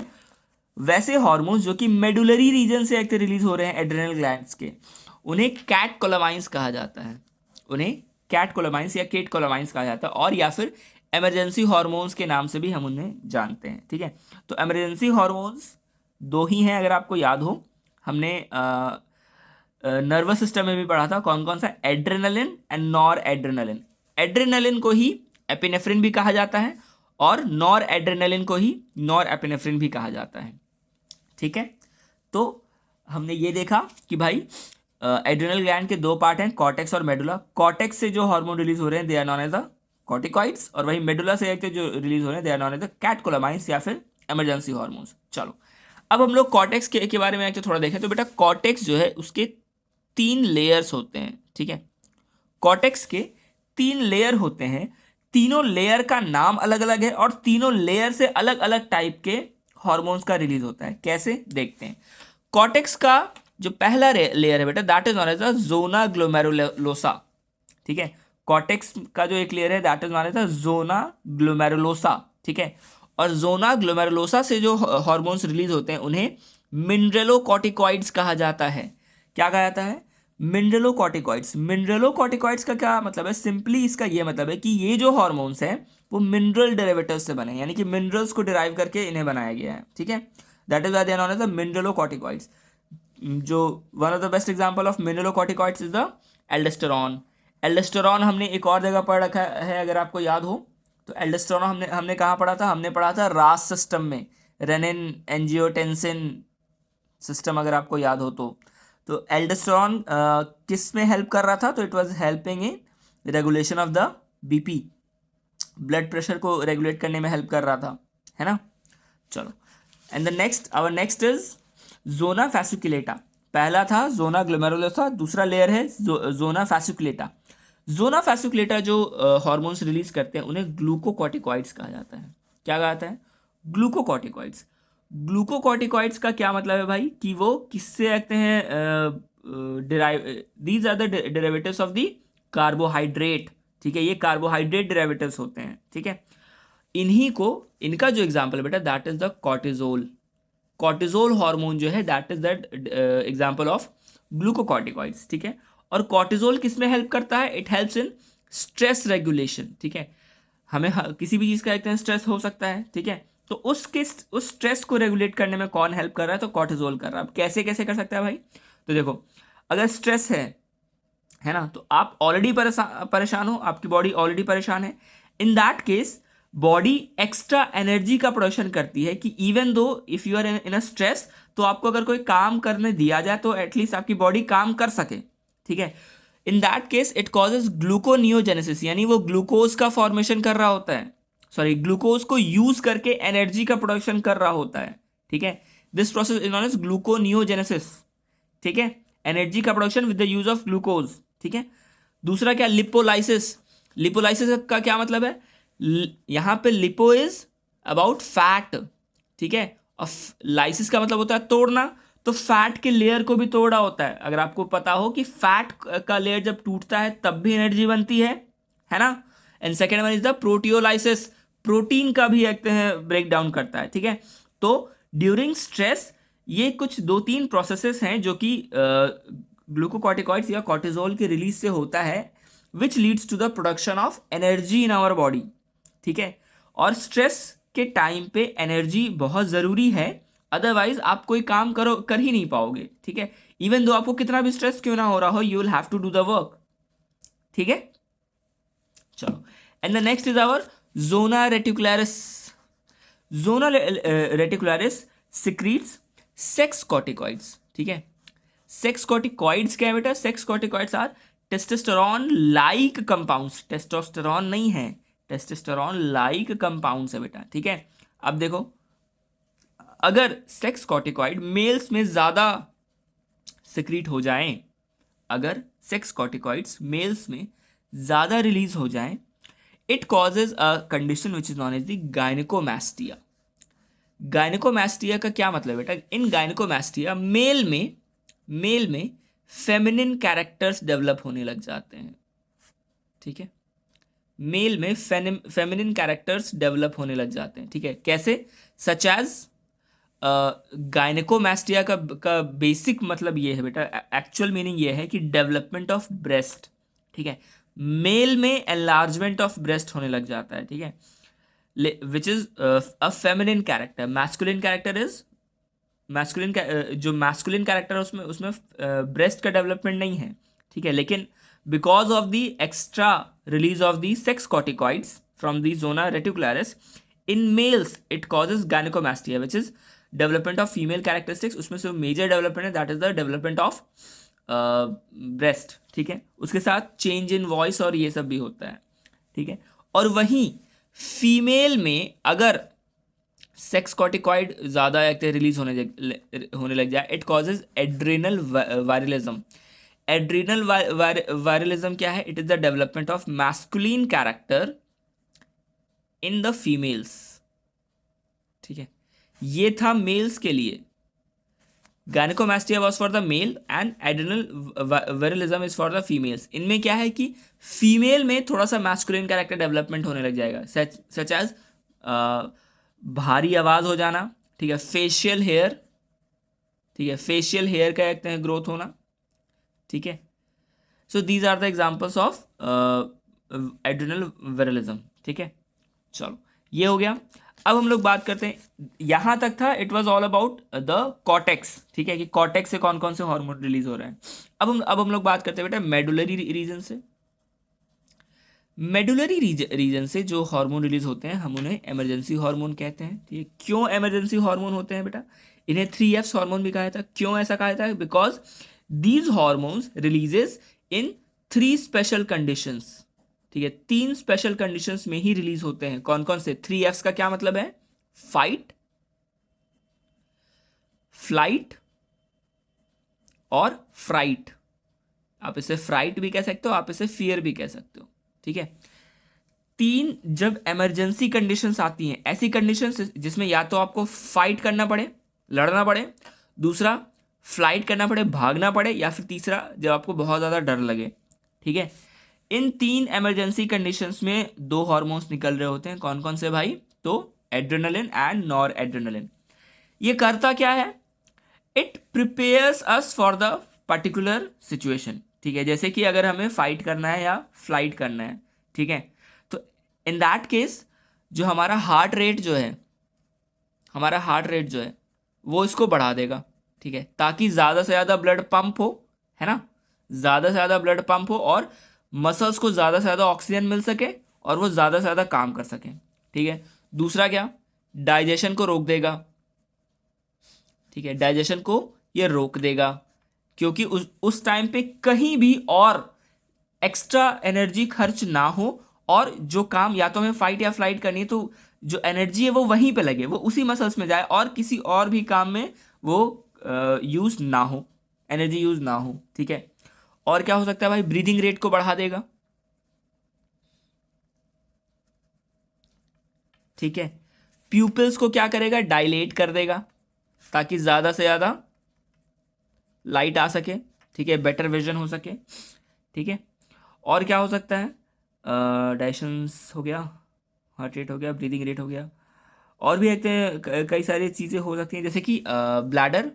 वैसे हार्मोन्स जो कि मेडुलरी रीजन से एक रिलीज हो रहे हैं एड्रेनल ग्लैंड्स के, उन्हें कैटकोलामाइंस कहा जाता है, उन्हें कैटकोलामाइंस या केटकोलामाइंस कहा जाता है, और या फिर इमरजेंसी हार्मोन्स के नाम से भी हम उन्हें जानते हैं, ठीक है। तो इमरजेंसी हार्मोन्स दो ही हैं, अगर आपको याद हो, हमने नर्वस सिस्टम में भी पढ़ा था, कौन कौन सा, adrenaline and nor adrenaline. Adrenaline को ही एपिनेफ्रिन भी कहा जाता है और नॉर एड्रेनलिन को ही नॉर एपिनेफ्रिन भी कहा जाता है, ठीक है। तो हमने ये देखा कि भाई एड्रेनल ग्लैंड के दो पार्ट हैं, कॉर्टेक्स और मेडुला। कॉर्टेक्स से जो हार्मोन रिलीज हो रहे हैं they are known as the corticoids, और वही मेडुला से जो रिलीज हो रहे हैं they are known as the catecholamines या फिर इमरजेंसी हार्मोन्स। चलो अब हम लोग कॉर्टेक्स के बारे में थोड़ा देखें तो बेटा कॉर्टेक्स जो है उसके 3 लेयर्स होते हैं, ठीक है। कॉर्टेक्स के 3 लेयर होते हैं, तीनों लेयर का नाम अलग अलग है और तीनों लेयर से अलग अलग टाइप के हार्मोन्स का रिलीज होता है। कैसे देखते हैं। कॉर्टेक्स का जो पहला लेयर है बेटा that is known as the zona glomerulosa, ठीक है। कॉर्टेक्स का जो एक लेयर है that is known as the zona glomerulosa, ठीक है। और जोना ग्लोमेरुलोसा से जो हार्मोन्स रिलीज होते हैं उन्हें मिनरलोकॉर्टिकॉइड्स कहा जाता है। क्या कहा जाता है, मिनरलोकॉर्टिकॉइड्स का क्या मतलब है? सिंपली इसका ये मतलब है कि ये जो हॉर्मोन्स हैं वो मिनरल डेरिवेटिव से बने हैं, यानी कि मिनरल्स को डिराइव करके इन्हें बनाया गया है, ठीक है। That is why they are known as the mineralocorticoids. जो one of the best example of mineralocorticoids is the aldosterone. Aldosterone हमने एक और जगह पढ़ रखा है, अगर आपको याद हो तो एल्डोस्टेरॉन हमने हमने कहाँ पढ़ा था? हमने पढ़ा था रास सिस्टम में, रेनिन एंजियोटेंसिन सिस्टम, अगर आपको याद हो तो एल्डोस्टेरॉन किस में हेल्प कर रहा था? तो it was helping in regulation of the BP, blood pressure को रेगुलेट करने में हेल्प कर रहा था, है ना। चलो, and the next, our next is zona fasciculata. पहला था जोना ग्लोमेरुलोसा, दूसरा लेयर है जोना फैसिकुलेटा। जोना फैसिकुलेटा जो हॉर्मोन्स रिलीज करते हैं उन्हें ग्लूकोकॉर्टिकॉइड्स कहा जाता है। क्या कहा जाता है? ग्लूकोकॉर्टिकॉइड्स। ग्लूकोकॉर्टिकॉइड्स का क्या मतलब है भाई? कि वो किससे आते हैं? Derive, these are the derivatives of the carbohydrate, ठीक है। ये कार्बोहाइड्रेट डेरिवेटिव्स होते हैं, ठीक है। इन्हीं को, इनका जो एग्जाम्पल है बेटा, that is the cortisol. Cortisol hormone जो है that is that example of glucocorticoids, ठीक है। और कॉर्टिजोल किस में हेल्प करता है? It helps in stress regulation, ठीक है। हमें किसी भी चीज़ का एक स्ट्रेस हो सकता है, ठीक है। तो उस स्ट्रेस को रेगुलेट करने में कौन हेल्प कर रहा है? तो कॉर्टिजोल कर रहा है। अब कैसे कैसे कर सकता है भाई? तो देखो, अगर स्ट्रेस है ना, तो आप ऑलरेडी परेशान हो, आपकी बॉडी ऑलरेडी परेशान है। In that case body extra energy का प्रोडक्शन करती है कि even though if you are in a stress, तो आपको अगर कोई काम करने दिया जाए तो एटलीस्ट आपकी बॉडी काम कर सके, ठीक है। In that case it causes gluconeogenesis, यानी वो ग्लूकोज का फॉर्मेशन कर रहा होता है, सॉरी ग्लूकोज को यूज करके एनर्जी का प्रोडक्शन कर रहा होता है, ठीक है। This process is known as gluconeogenesis, ठीक है। एनर्जी का production with the use of glucose, ठीक है। दूसरा क्या? लिपोलाइसिस। लिपोलाइसिस का क्या मतलब है? यहां पे लिपो इज अबाउट फैट, ठीक है। और लाइसिस का मतलब होता है तोड़ना, तो फैट के लेयर को भी तोड़ा होता है। अगर आपको पता हो कि फैट का लेयर जब टूटता है तब भी एनर्जी बनती है ना। And second one is the proteolysis, protein का भी एक ब्रेक डाउन करता है, ठीक है। तो ड्यूरिंग स्ट्रेस ये कुछ 2-3 प्रोसेसेस हैं जो कि ग्लूकोकॉर्टिकॉइड्स या कॉर्टिजोल के रिलीज से होता है, which leads to the production of energy in our body, ठीक है। और स्ट्रेस के टाइम पे एनर्जी बहुत ज़रूरी है, अदरवाइज आप कोई काम कर ही नहीं पाओगे, ठीक है। इवन दो आपको कितना भी स्ट्रेस क्यों ना हो रहा हो, you will have to do the work, ठीक है। चलो, and the next is our zona reticularis. Zona reticularis secretes sex corticoids, ठीक है। सेक्स कॉर्टिकॉइड्स क्या है बेटा? Sex corticoids are testosterone like compounds. Testosterone नहीं है, टेस्टोस्टेरॉन लाइक कंपाउंड्स है बेटा, ठीक है। अब देखो, अगर सेक्स कॉर्टिकॉइड मेल्स में ज़्यादा सिक्रीट हो जाएं, अगर सेक्स कॉर्टिकॉइड्स मेल्स में ज़्यादा रिलीज हो जाएं, it causes a condition which is known as the gynaecomastia. Gynaecomastia का क्या मतलब बेटा? इन गायनिकोमैस्टिया मेल में फेमिनिन कैरेक्टर्स डेवलप होने लग जाते हैं, ठीक है। मेल में फेमिनिन कैरेक्टर्स डेवलप होने लग जाते हैं, ठीक है। कैसे? सच एज गायनेकोमैस्टिया का बेसिक मतलब ये है बेटा, एक्चुअल मीनिंग ये है कि डेवलपमेंट ऑफ ब्रेस्ट, ठीक है। मेल में एनलार्जमेंट ऑफ ब्रेस्ट होने लग जाता है, ठीक है, which is a feminine character. Masculine character is masculine, जो मैस्कुलिन कैरेक्टर है उसमें उसमें ब्रेस्ट का डेवलपमेंट नहीं है, ठीक है। लेकिन because of the extra release of the sex corticoids from the zona reticularis in males it causes gynaecomastia which is development of female characteristics. उसमें से मेजर डेवलपमेंट है that is the development of breast, ठीक है। उसके साथ change in voice और ये सब भी होता है, ठीक है। और वहीं फीमेल में अगर सेक्स कॉर्टिकॉइड ज़्यादा रिलीज होने लग जाए, it causes adrenal virilism. Adrenal virilism क्या है? It is the development of masculine character in the females, ठीक है। ये था मेल्स के लिए। Gynaecomastia was for the male and adrenal virilism is for the females. इनमें क्या है कि फीमेल में थोड़ा सा मैस्कुलिन कैरेक्टर डेवलपमेंट होने लग जाएगा, सच एज भारी आवाज़ हो जाना, ठीक है, फेशियल हेयर, ठीक है, फेशियल हेयर का कहते हैं ग्रोथ होना, ठीक है, so these are the examples of adrenal virilism. ठीक है, चलो ये हो गया। अब हम लोग बात करते हैं, यहाँ तक था it was all about the cortex. ठीक है, कि कॉर्टेक्स से कौन कौन से हार्मोन रिलीज हो रहे हैं। अब हम लोग बात करते हैं बेटा मेडुलरी रीजन से। मेडुलरी रीजन से जो हार्मोन रिलीज होते हैं हम उन्हें इमरजेंसी हार्मोन कहते हैं। ठीक है, क्यों इमरजेंसी हार्मोन होते हैं बेटा? इन्हें 3Fs हार्मोन भी कहा था। क्यों ऐसा कहा था? Because these hormones releases in 3 special conditions. ठीक है, 3 स्पेशल कंडीशंस में ही रिलीज होते हैं। कौन कौन से? 3Fs का क्या मतलब है? फाइट, फ्लाइट और फ्राइट। आप इसे फ्राइट भी कह सकते हो, आप इसे फियर भी कह सकते हो। ठीक है, 3 जब इमरजेंसी कंडीशंस आती हैं, ऐसी कंडीशंस जिसमें या तो आपको फाइट करना पड़े, लड़ना पड़े, दूसरा फ्लाइट करना पड़े, भागना पड़े, या फिर तीसरा जब आपको बहुत ज़्यादा डर लगे। ठीक है, इन 3 इमरजेंसी कंडीशंस में 2 हार्मोन्स निकल रहे होते हैं। कौन कौन से भाई? तो एड्रेनलिन एंड नॉर एड्रेनलिन। ये करता क्या है? It prepares us for the particular situation. ठीक है, जैसे कि अगर हमें फाइट करना है या फ्लाइट करना है, ठीक है, तो इन दैट केस जो हमारा हार्ट रेट जो है, हमारा हार्ट रेट जो है वो इसको बढ़ा देगा। ठीक है, ताकि ज़्यादा से ज़्यादा ब्लड पंप हो, है ना, ज़्यादा से ज़्यादा ब्लड पंप हो और मसल्स को ज़्यादा से ज़्यादा ऑक्सीजन मिल सके और वो ज़्यादा से ज़्यादा काम कर सकें। ठीक है, दूसरा क्या? डाइजेशन को रोक देगा। ठीक है, डाइजेशन को ये रोक देगा, क्योंकि उस टाइम पे कहीं भी और एक्स्ट्रा एनर्जी खर्च ना हो, और जो काम या तो हमें फाइट या फ्लाइट करनी है तो जो एनर्जी है वो वहीं पे लगे, वो उसी मसल्स में जाए और किसी और भी काम में वो यूज ना हो, एनर्जी यूज ना हो। ठीक है, और क्या हो सकता है भाई? ब्रीदिंग रेट को बढ़ा देगा। ठीक है, प्यूपिल्स को क्या करेगा? डायलेट कर देगा, ताकि ज़्यादा से ज़्यादा लाइट आ सके। ठीक है, बेटर विजन हो सके। ठीक है, और क्या हो सकता है? डाइजेशंस हो गया, हार्ट रेट हो गया, ब्रीदिंग रेट हो गया, और भी एक कई सारी चीज़ें हो सकती हैं, जैसे कि ब्लैडर,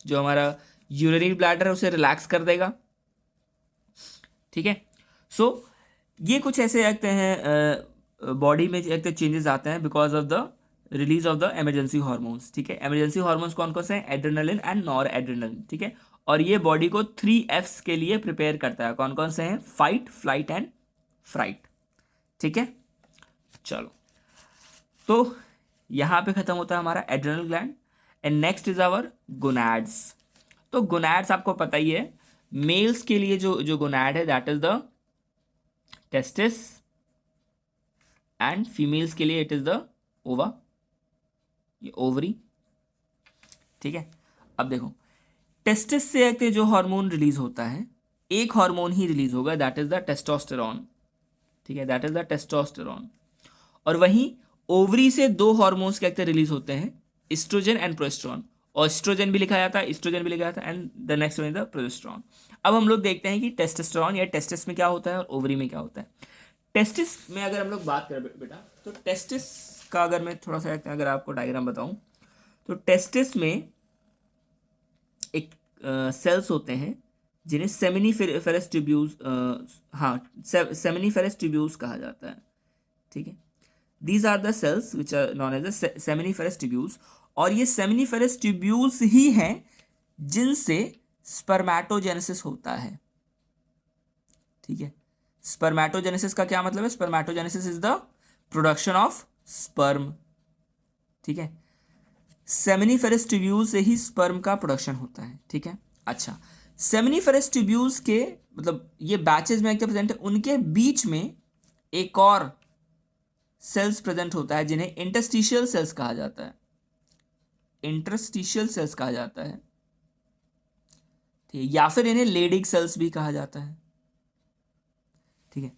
जो हमारा यूरिनरी ब्लैडर है उसे रिलैक्स कर देगा। ठीक है, सो ये कुछ ऐसे लगते हैं बॉडी में एक चेंजेस आते हैं because of the release of the emergency hormones. ठीक है, इमरजेंसी हार्मोन्स कौन कौन से हैं? Adrenaline and nor adrenaline. ठीक है, और ये बॉडी को 3 Fs के लिए प्रिपेयर करता है। कौन कौन से हैं? Fight, flight and fright. ठीक है, चलो, तो यहाँ पे खत्म होता है हमारा adrenal gland and next is our gonads. तो गोनैड्स आपको पता ही है, मेल्स के लिए जो जो गोनैड है that is the testis, and females के लिए इट इज द ओवा, ये ओवरी। ठीक है, अब देखो, टेस्टिस से एक जो हार्मोन रिलीज होता है, एक हार्मोन ही रिलीज होगा, दैट इज द टेस्टोस्टेरॉन। ठीक है, दैट इज द टेस्टोस्टेरॉन। और वहीं ओवरी से 2 हार्मोन्स क्या रिलीज होते हैं? Oestrogen and progesterone. और एस्ट्रोजन भी लिखा जाता है, इस्ट्रोजन भी लिखा जाता है, and the next one is the progesterone. अब हम लोग देखते हैं कि टेस्टोस्टेरॉन या टेस्टिस में क्या होता है और ओवरी में क्या होता है। टेस्टिस में अगर हम लोग बात करें बेटा, तो टेस्टिस का अगर मैं थोड़ा सा अगर आपको डायग्राम बताऊं, तो टेस्टिस में एक सेल्स होते हैं जिन्हें सेमिनिफेरस ट्यूब्यूल्स, सेमिनिफेरस ट्यूब्यूल्स कहा जाता है। ठीक है, these are the cells which are known as the seminiferous tubules, और ये सेमिनिफेरस ट्यूब्यूल्स ही हैं जिनसे स्पर्मेटोजेनेसिस होता है। ठीक है, स्पर्मेटोजेनेसिस का क्या मतलब है? Spermatogenesis is the production of sperm. ठीक है, सेमिनिफेरस ट्यूब्यूल से ही स्पर्म का प्रोडक्शन होता है। ठीक है, अच्छा, सेमिनिफेरस ट्यूब्यूल्स के मतलब ये बैचेस में क्या प्रेजेंट है, उनके बीच में एक और सेल्स प्रेजेंट होता है जिन्हें इंटरस्टिशियल सेल्स कहा जाता है। इंटरस्टिशियल सेल्स कहा जाता है, ठीक है, या फिर इन्हें लेडिग सेल्स भी कहा जाता है। ठीक है,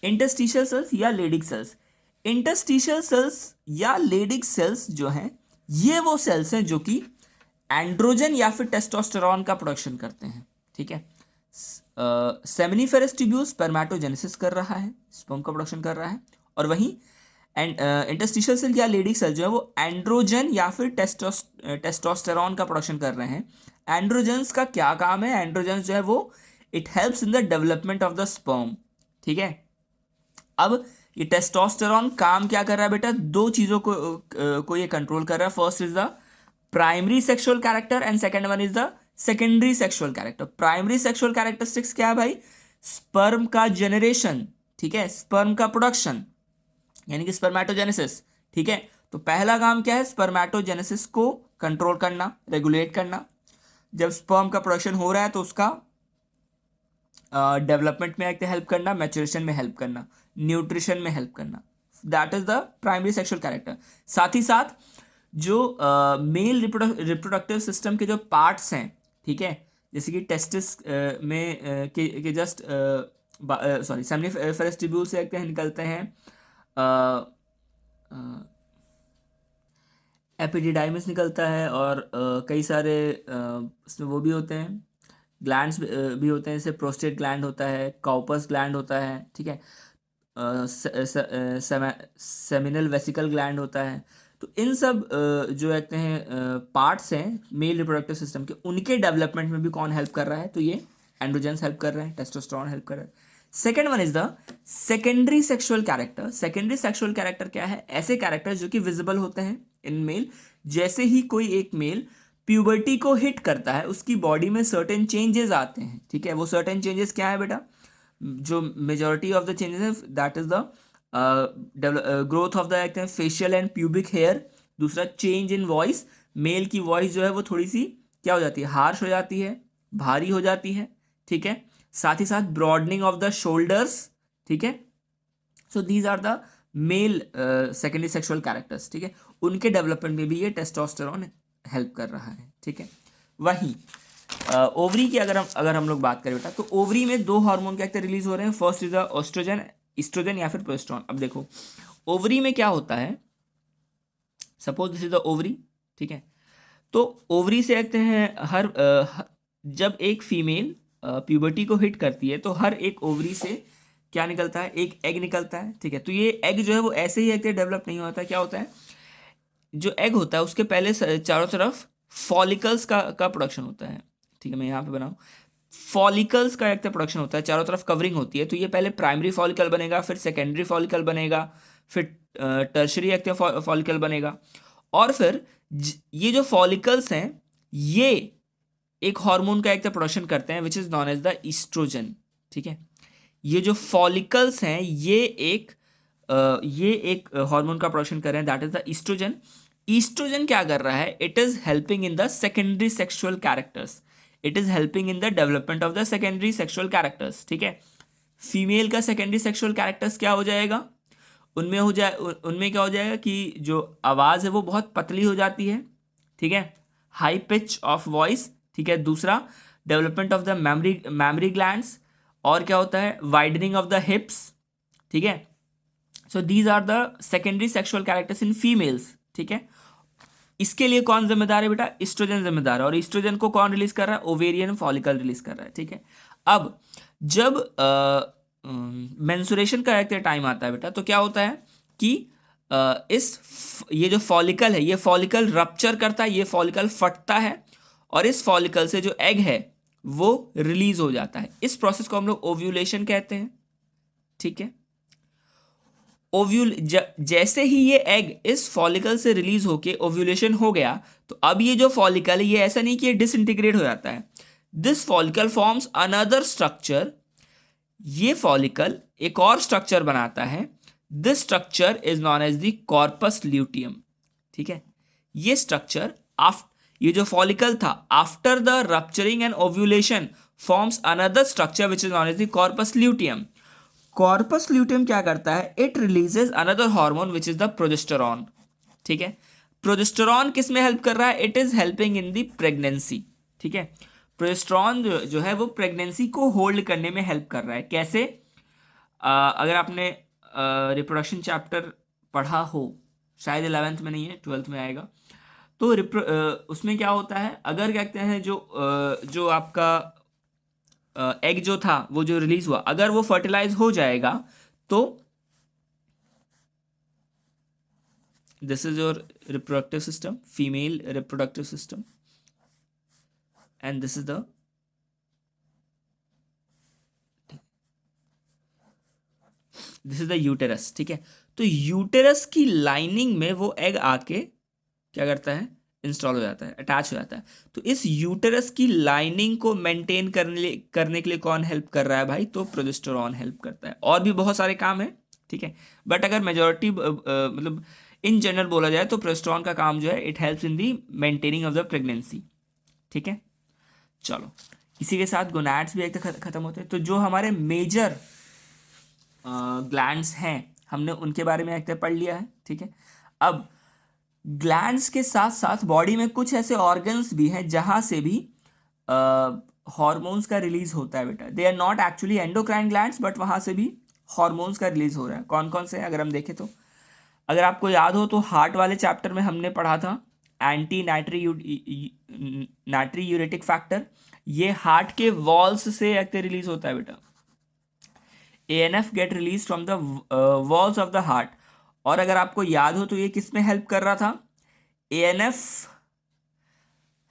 इंटरस्टिशियल सेल्स या लेडिग सेल्स। इंटरस्टिशियल सेल्स या लेडिग सेल्स जो हैं, ये वो सेल्स हैं जो कि एंड्रोजन या फिर टेस्टोस्टेरॉन का प्रोडक्शन करते हैं। ठीक है, सेमिनिफेरस ट्यूब्यूल स्पर्मेटोजेनेसिस कर रहा है, स्पर्म का प्रोडक्शन कर रहा है, और वहीं एंड इंटरस्टिशियल सेल या लेडी सेल जो है वो एंड्रोजन या फिर टेस्टोस्टेरॉन का प्रोडक्शन कर रहे हैं। एंड्रोजन्स का क्या काम है? एंड्रोजन्स जो है वो it helps in the development of the sperm. ठीक है, अब ये टेस्टोस्टेरॉन काम क्या कर रहा है बेटा? दो चीज़ों को ये कंट्रोल कर रहा है। First is the primary sexual character and second one is the secondary sexual character. Primary sexual characteristics क्या है भाई? स्पर्म का जनरेशन, ठीक है, स्पर्म का प्रोडक्शन यानी कि स्पर्मेटोजेनेसिस। ठीक है, तो पहला काम क्या है? स्पर्मेटोजेनेसिस को कंट्रोल करना, रेगुलेट करना। जब स्पर्म का प्रोडक्शन हो रहा है तो उसका डेवलपमेंट में हेल्प करना, मैच्योरेशन में हेल्प करना, न्यूट्रिशन में हेल्प करना। That is the primary sexual character. साथ ही साथ जो मेल रिप्रोडक्टिव सिस्टम के जो पार्ट्स हैं, ठीक है, जैसे कि टेस्टिस में के जस्ट सॉरी सेमिनिफेरस ट्यूब्यूल से निकलते हैं एपिडिडाइमिस निकलता है, और कई सारे इसमें वो भी होते हैं, ग्लैंड्स भी होते हैं, जैसे प्रोस्टेट ग्लैंड होता है, कॉपस ग्लैंड होता है, ठीक है, सेमिनल वेसिकल ग्लैंड होता है। तो इन सब जो कहते हैं पार्ट्स हैं मेल रिप्रोडक्टिव सिस्टम के, उनके डेवलपमेंट में भी कौन हेल्प कर रहा है? तो ये एंड्रोजेंस हेल्प कर रहे हैं, टेस्टोस्टेरोन हेल्प कर रहा है। Second one is the secondary sexual character. Secondary sexual character क्या है? ऐसे कैरेक्टर जो कि विजिबल होते हैं इन मेल। जैसे ही कोई एक मेल प्यूबर्टी को हिट करता है उसकी बॉडी में सर्टेन चेंजेस आते हैं। ठीक है, वो सर्टेन चेंजेस क्या है बेटा? जो मेजॉरिटी ऑफ द चेंजेस है that is the growth of the facial and pubic hair. दूसरा, चेंज इन वॉइस। मेल की वॉइस जो है वो थोड़ी सी क्या हो जाती है? हार्श हो जाती है, भारी हो जाती है। ठीक है, साथ ही साथ ब्रॉडनिंग ऑफ द शोल्डर्स। ठीक है, so these are the male secondary sexual characters. ठीक है, उनके डेवलपमेंट में भी ये टेस्टोस्टेरोन हेल्प कर रहा है। ठीक है, वहीं ओवरी की अगर हम लोग बात करें बेटा, तो ओवरी में दो हार्मोन क्या रिलीज हो रहे हैं। First is the oestrogen, oestrogen या फिर प्रोजेस्टेरोन। अब देखो ओवरी में क्या होता है, suppose this is the ovary. ठीक है, तो ओवरी से कहते हैं जब एक फीमेल प्यूबर्टी को हिट करती है तो हर एक ओवरी से क्या निकलता है? एक एग निकलता है। ठीक है, तो ये एग जो है वो ऐसे ही डेवलप नहीं होता है। क्या होता है? जो एग होता है उसके पहले चारों तरफ फॉलिकल्स का प्रोडक्शन होता है। ठीक है, मैं यहाँ पे बनाऊँ, फॉलिकल्स का एक प्रोडक्शन होता है, चारों तरफ कवरिंग होती है। तो ये पहले प्राइमरी फॉलिकल बनेगा, फिर सेकेंडरी फॉलिकल बनेगा, फिर टर्शरी एक्टिव फॉलिकल बनेगा, और फिर ये जो फॉलिकल्स हैं ये एक हार्मोन का एक प्रोडक्शन करते हैं which is known as the oestrogen. ठीक है, ये जो फॉलिकल्स हैं ये एक हार्मोन का प्रोडक्शन कर रहे हैं, that is the oestrogen. Oestrogen क्या कर रहा है? It is helping in the secondary sexual characters. It is helping in the development of the secondary sexual characters. ठीक है, फीमेल का सेकेंडरी सेक्सुअल कैरेक्टर्स क्या हो जाएगा? उनमें क्या हो जाएगा कि जो आवाज़ है वो बहुत पतली हो जाती है। ठीक है, हाई पिच ऑफ वॉइस। ठीक है, दूसरा development of the mammary glands, और क्या होता है? Widening of the hips. ठीक है, so these are the secondary sexual characters in females. ठीक है, इसके लिए कौन जिम्मेदार है बेटा? ईस्ट्रोजन जिम्मेदार है, और ईस्ट्रोजन को कौन रिलीज कर रहा है? ओवेरियन फॉलिकल रिलीज कर रहा है। ठीक है, अब जब मेंसुरेशन का एक टाइम आता है बेटा, तो क्या होता है कि ये जो फॉलिकल है ये फॉलिकल रप्चर करता है, ये फॉलिकल फटता है, और इस फॉलिकल से जो एग है वो रिलीज हो जाता है। इस प्रोसेस को हम लोग ओव्यूलेशन कहते हैं। ठीक है, जैसे ही ये एग इस फॉलिकल से रिलीज होके ओव्यूलेशन हो गया, तो अब ये जो फॉलिकल है ये ऐसा नहीं कि ये डिसइंटीग्रेट हो जाता है। This follicle forms another structure. ये फॉलिकल एक और स्ट्रक्चर बनाता है। This structure is known as the corpus luteum. ठीक है, ये स्ट्रक्चर ये जो फॉलिकल था after the rupturing and ovulation forms another structure which is known as the corpus luteum. Corpus luteum क्या करता है? It releases another hormone which is the progesterone. ठीक है, प्रोजेस्टेरॉन किस में हेल्प कर रहा है? It is helping in the pregnancy. ठीक है, प्रोजेस्टेरॉन जो है वो प्रेगनेंसी को होल्ड करने में हेल्प कर रहा है। कैसे? अगर आपने रिप्रोडक्शन चैप्टर पढ़ा हो, शायद 11th में नहीं है, 12th में आएगा, तो उसमें क्या होता है? अगर क्या कहते हैं जो आपका एग जो था वो जो रिलीज हुआ, अगर वो फर्टिलाइज हो जाएगा तो This is your reproductive system, female reproductive system, and this is the uterus, ठीक है। तो यूटेरस की लाइनिंग में वो एग आके क्या करता है, इंस्टॉल हो जाता है, अटैच हो जाता है। तो इस यूटेरस की लाइनिंग को मेंटेन करने के लिए कौन हेल्प कर रहा है भाई, तो प्रोजेस्टेरॉन हेल्प करता है। और भी बहुत सारे काम है, ठीक है, बट अगर मेजोरिटी मतलब इन जनरल बोला जाए तो प्रोजेस्टेरॉन का काम जो है, it helps in the maintaining of the pregnancy, ठीक है। चलो, इसी के साथ गोनैड्स भी एक तक खत्म होते हैं। तो जो हमारे मेजर ग्लैंड्स हैं, हमने उनके बारे में एक तक पढ़ लिया है, ठीक है। अब ग्लैंड्स के साथ साथ बॉडी में कुछ ऐसे ऑर्गन्स भी हैं जहां से भी हार्मोन्स का रिलीज होता है बेटा। They are not actually endocrine glands, but वहां से भी हार्मोन्स का रिलीज हो रहा है। कौन कौन से हैं अगर हम देखें तो, अगर आपको याद हो तो हार्ट वाले चैप्टर में हमने पढ़ा था एंटी नाइट्रियूरेटिक फैक्टर। ये हार्ट के वॉल्स से रिलीज होता है बेटा। ANF get release from the walls of the heart. और अगर आपको याद हो तो ये किस में हेल्प कर रहा था, ANF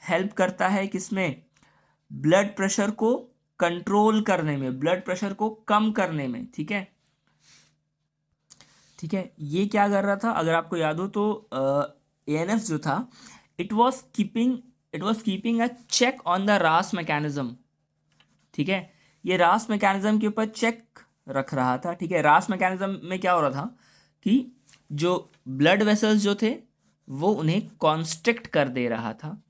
हेल्प करता है किसमें, ब्लड प्रेशर को कंट्रोल करने में, ब्लड प्रेशर को कम करने में, ठीक है, ठीक है। ये क्या कर रहा था अगर आपको याद हो तो, ANF जो था, it was keeping a check on the RAAS mechanism, ठीक है। ये रास मैकेनिज्म के ऊपर चेक रख रहा था, ठीक है। रास मैकेनिज्म में क्या हो रहा था कि जो ब्लड वेसल्स जो थे वो उन्हें कॉन्स्ट्रिक्ट कर दे रहा था,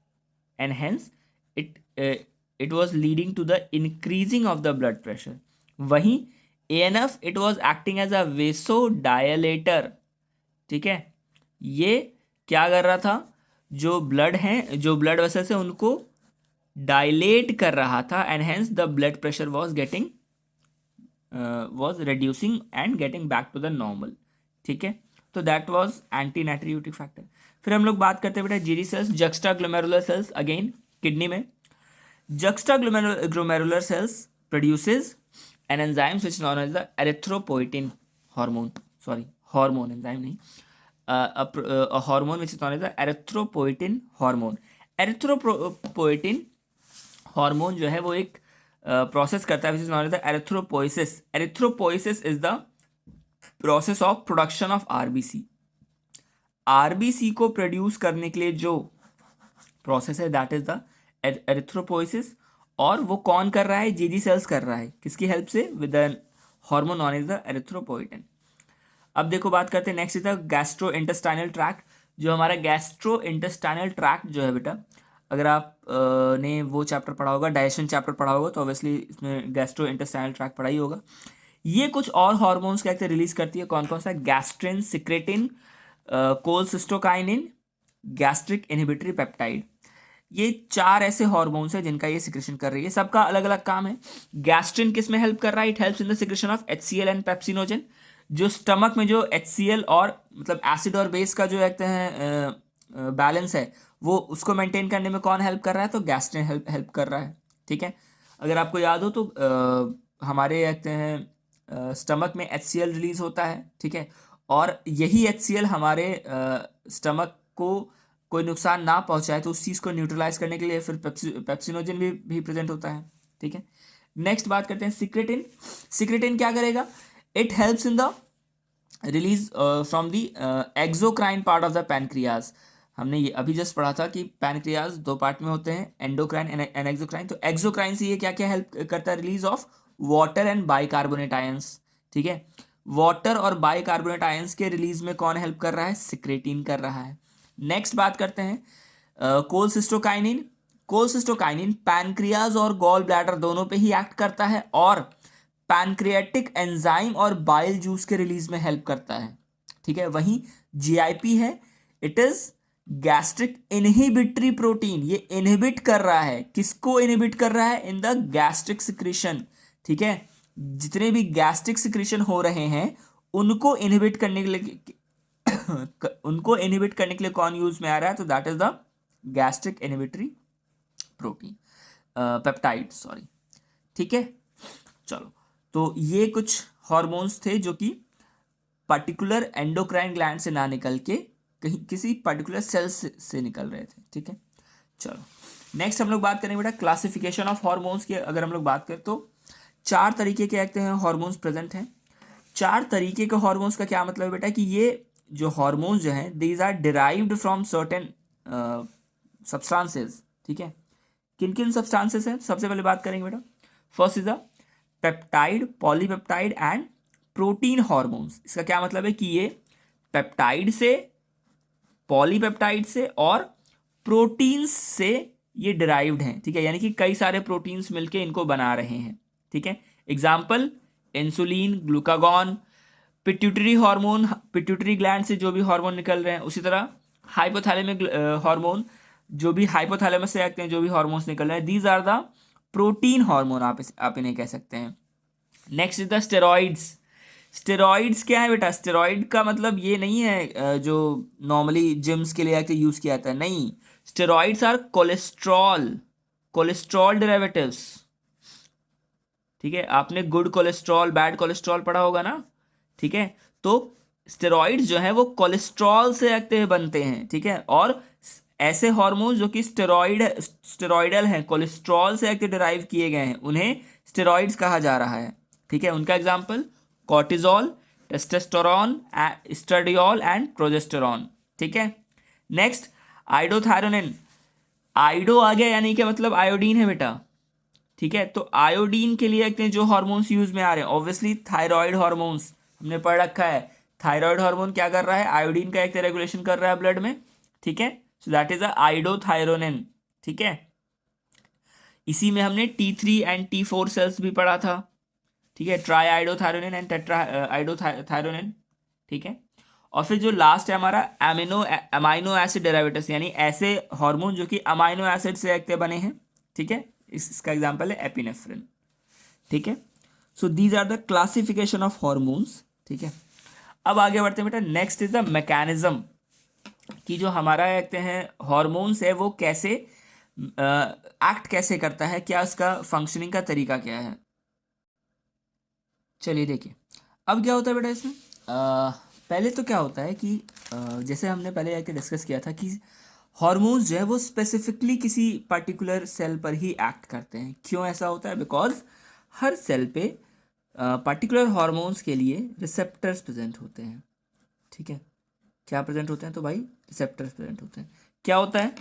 and hence it was leading to the increasing of the blood pressure. वहीं ANF it was acting as a vasodilator, ठीक है। ये क्या कर रहा था, जो ब्लड हैं, जो ब्लड वेसल्स हैं, उनको डायलेट कर रहा था, and hence the blood pressure was reducing and getting back to the normal, ठीक है। तो that was anti natriuretic factor. फिर हम लोग बात करते हैं बेटा जीरी cells, juxtaglomerular cells, again kidney में। Juxtaglomerular cells produces an enzyme which is known as the erythropoietin hormone, sorry hormone, enzyme नहीं, a hormone which is known as the erythropoietin hormone। Erythropoietin hormone जो है वो एक process करता है which is known as the erythropoiesis. Erythropoiesis is the process of production of RBC. RBC को produce करने के लिए जो प्रोसेस है दैट इज द एरिथ्रोपोइसिस। और वो कौन कर रहा है, जीजी सेल्स कर रहा है, किसकी हेल्प से, with the hormone known as the erythropoietin. अब देखो बात करते हैं next is the gastro intestinal tract. जो हमारा गैस्ट्रो इंटेस्टाइनल ट्रैक्ट जो है बेटा, अगर आप ने वो चैप्टर पढ़ा होगा, डाइजेशन चैप्टर पढ़ा होगा, तो ऑब्वियसली इसमें गैस्ट्रो इंटेस्टाइनल ट्रैक्ट पढ़ा ही होगा। ये कुछ और हार्मोन्स क्या रिलीज करती है, कौन कौन सा, gastrin, secretin, cholecystokinin, gastric inhibitory peptide. ये चार ऐसे हार्मोन्स हैं जिनका ये सिक्रेशन कर रही है, सबका अलग अलग काम है। गैस्ट्रिन किस में हेल्प कर रहा है, it helps in the secretion of HCl and pepsinogen. जो स्टमक में जो HCl और मतलब एसिड और बेस का जो कहते हैं बैलेंस है, वो उसको मेंटेन करने में कौन हेल्प कर रहा है, तो गैस्ट्रिन हेल्प कर रहा है, ठीक है। अगर आपको याद हो तो हमारे कहते हैं स्टमक में HCl रिलीज होता है, ठीक है। और यही HCl हमारे स्टमक को कोई नुकसान ना पहुंचाए, तो उस चीज़ को न्यूट्रलाइज करने के लिए फिर पेप्सिनोजन भी प्रेजेंट होता है, ठीक है। नेक्स्ट बात करते हैं सिक्रेटिन। सिक्रेटिन क्या करेगा, it helps in the release from the exocrine part of the pancreas. हमने ये अभी जस्ट पढ़ा था कि पैनक्रियाज दो पार्ट में होते हैं, एंडोक्राइन एंड एक्सोक्राइन। तो एक्सोक्राइन से ये क्या क्या हेल्प करता है, release of water and bicarbonate ions, ठीक है। वाटर और बाइकार्बोनेट आयंस के रिलीज में कौन हेल्प कर रहा है, सिक्रेटिन कर रहा है। नेक्स्ट बात करते हैं कोलसिस्टोकाइनिन। कोलसिस्टोकाइनिन पैनक्रियाज और गॉल ब्लैडर दोनों पे ही एक्ट करता है, और पैनक्रियाटिक एंजाइम और बाइल जूस के रिलीज में हेल्प करता है, ठीक है। वहीं GIP है, it is gastric inhibitory protein. ये इनहिबिट कर रहा है, किसको इनहिबिट कर रहा है, इन द गैस्ट्रिक सिक्रीशन, ठीक है। जितने भी गैस्ट्रिक सिक्रीशन हो रहे हैं उनको इनहिबिट करने के लिए उनको इनहिबिट करने के लिए कौन यूज में आ रहा है, तो that is the gastric inhibitory protein peptide, sorry, ठीक है। चलो, तो ये कुछ हार्मोन्स थे जो कि पर्टिकुलर एंडोक्राइन ग्लैंड से ना निकल के कहीं किसी पर्टिकुलर सेल से निकल रहे थे। ठीक है, चलो नेक्स्ट हम लोग बात करेंगे बेटा क्लासिफिकेशन ऑफ हॉर्मोन्स की। अगर हम लोग बात करें तो 4 तरीके के कहते हैं हॉर्मोन्स प्रेजेंट हैं। 4 तरीके के हॉर्मोन्स का क्या मतलब है बेटा कि ये जो हॉर्मोन्स जो हैं these are derived from certain substances. ठीक है, किन किन सब्सटेंसेस हैं सबसे पहले बात करेंगे बेटा। First is the peptide, polypeptide and protein hormones. इसका क्या मतलब है कि ये पेप्टाइड से, पॉलीपेप्टाइड से और प्रोटीन्स से ये डिराइव्ड हैं। ठीक है, यानी कि कई सारे प्रोटीन्स मिलके इनको बना रहे हैं। ठीक है, example insulin, glucagon, pituitary hormone, pituitary gland से जो भी हार्मोन निकल रहे हैं। उसी तरह हाइपोथैलेमिक हार्मोन, जो भी हाइपोथैलेमस से आते हैं जो भी हार्मोन्स निकल रहे हैं, these are the protein hormone, आप इन्हें कह सकते हैं। Next is the steroids. Steroids क्या है बेटा? स्टेरॉइड का मतलब ये नहीं है जो नॉर्मली जिम्स के लिए यूज किया जाता है, नहीं। Steroids are cholesterol derivatives. ठीक है, आपने गुड कोलेस्ट्रॉल, बैड कोलेस्ट्रॉल पढ़ा होगा ना। ठीक है, तो स्टेरॉइड्स जो है वो कोलेस्ट्रॉल से बनते हैं। ठीक है, और ऐसे हार्मोन जो कि स्टेरॉइडल हैं, कोलेस्ट्रॉल से डिराइव किए गए हैं, उन्हें स्टेरॉइड्स कहा जा रहा है। ठीक है, उनका example cortisol, testosterone, estradiol and progesterone. ठीक है, नेक्स्ट आइडोथायरोनिन। आइडो आ गया यानी कि मतलब आयोडीन है बेटा। ठीक है, तो आयोडीन के लिए जो हार्मोन्स यूज में आ रहे हैं, ऑब्वियसली थायराइड हार्मोन्स हमने पढ़ रखा है। थायराइड हार्मोन क्या कर रहा है? आयोडीन का रेगुलेशन कर रहा है ब्लड में। ठीक है, सो दैट इज आइडोथायरोनिन। ठीक है, इसी में हमने T3 एंड T4 सेल्स भी पढ़ा था। ठीक है, try iodothyronine and tetra iodothyronine. ठीक है, और फिर जो लास्ट है हमारा अमाइनो एसिड डेरिवेटिव्स, यानी ऐसे हार्मोन जो कि अमाइनो एसिड से बने हैं। ठीक है, इसका एग्जांपल है एपिनेफ्रिन। ठीक है, so these are the classification of hormones. ठीक है, अब आगे बढ़ते हैं बेटा। नेक्स्ट इज द मैकेनिज्म कि जो हमारा कहते हैं हार्मोन्स है वो कैसे एक्ट कैसे करता है, क्या उसका फंक्शनिंग का तरीका क्या है। चलिए देखिए, अब क्या होता है बेटा इसमें। पहले तो क्या होता है कि जैसे हमने पहले आके डिस्कस किया था कि हार्मोन्स जो है वो स्पेसिफिकली किसी पर्टिकुलर सेल पर ही एक्ट करते हैं। क्यों ऐसा होता है? बिकॉज हर सेल पे पर्टिकुलर हार्मोन्स के लिए रिसेप्टर्स प्रेजेंट होते हैं। ठीक है, क्या प्रेजेंट होते हैं? तो भाई रिसेप्टर्स प्रेजेंट होते हैं। क्या होता है?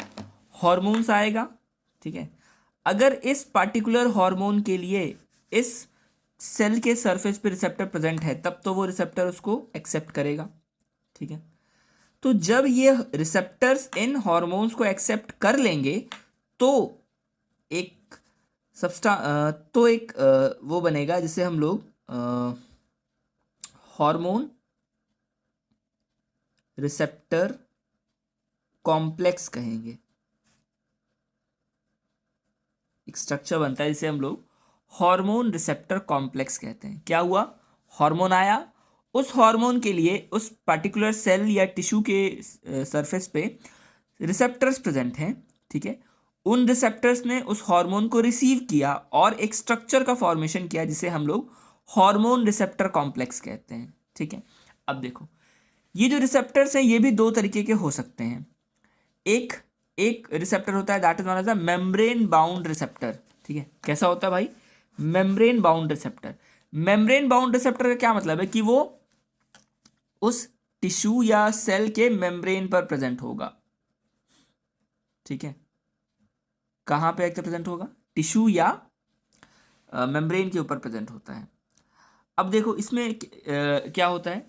हार्मोन्स आएगा। ठीक है, अगर इस पर्टिकुलर हार्मोन के लिए इस सेल के सरफेस पे रिसेप्टर प्रेजेंट है तब तो वो रिसेप्टर उसको एक्सेप्ट करेगा। ठीक है, तो जब ये रिसेप्टर्स इन हार्मोन्स को एक्सेप्ट कर लेंगे तो एक वो बनेगा जिसे हम लोग हार्मोन रिसेप्टर कॉम्प्लेक्स कहेंगे। एक स्ट्रक्चर बनता है जिसे हम लोग हार्मोन रिसेप्टर कॉम्प्लेक्स कहते हैं। क्या हुआ? हार्मोन आया, उस हार्मोन के लिए उस पर्टिकुलर सेल या टिश्यू के सरफेस पे रिसेप्टर्स प्रेजेंट हैं। ठीक है, उन रिसेप्टर्स ने उस हार्मोन को रिसीव किया और एक स्ट्रक्चर का फॉर्मेशन किया जिसे हम लोग हार्मोन रिसेप्टर कॉम्प्लेक्स कहते हैं। ठीक है, अब देखो ये जो रिसेप्टर्स हैं ये भी 2 तरीके के हो सकते हैं। एक रिसेप्टर होता है that is known as the membrane bound receptor. ठीक है, कैसा होता है भाई? Membrane bound receptor. Membrane bound receptor का क्या मतलब है कि वो उस टिश्यू या सेल के मेम्ब्रेन पर प्रेजेंट होगा। ठीक है, कहां पे प्रेजेंट होगा? टिश्यू या मेम्ब्रेन के ऊपर प्रेजेंट होता है। अब देखो इसमें क्या होता है,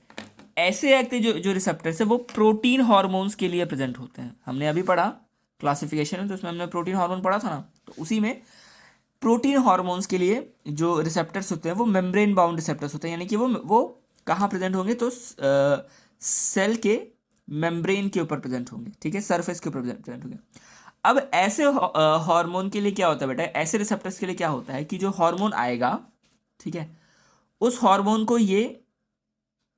ऐसे जो रिसेप्टर्स है वो प्रोटीन हार्मोन्स के लिए प्रेजेंट होते हैं। हमने अभी पढ़ा क्लासिफिकेशन में, तो उसमें हमने प्रोटीन हार्मोन पढ़ा था ना, तो उसी में प्रोटीन हार्मोन्स के लिए जो रिसेप्टर्स होते हैं वो मेम्ब्रेन बाउंड रिसेप्टर्स होते हैं। यानी कि वो कहाँ प्रेजेंट होंगे? तो सेल के मेम्ब्रेन के ऊपर प्रेजेंट होंगे। ठीक है, सरफेस के ऊपर प्रेजेंट होंगे। अब ऐसे हार्मोन के लिए क्या होता है बेटा, ऐसे रिसेप्टर्स के लिए क्या होता है कि जो हार्मोन आएगा, ठीक है, उस हार्मोन को ये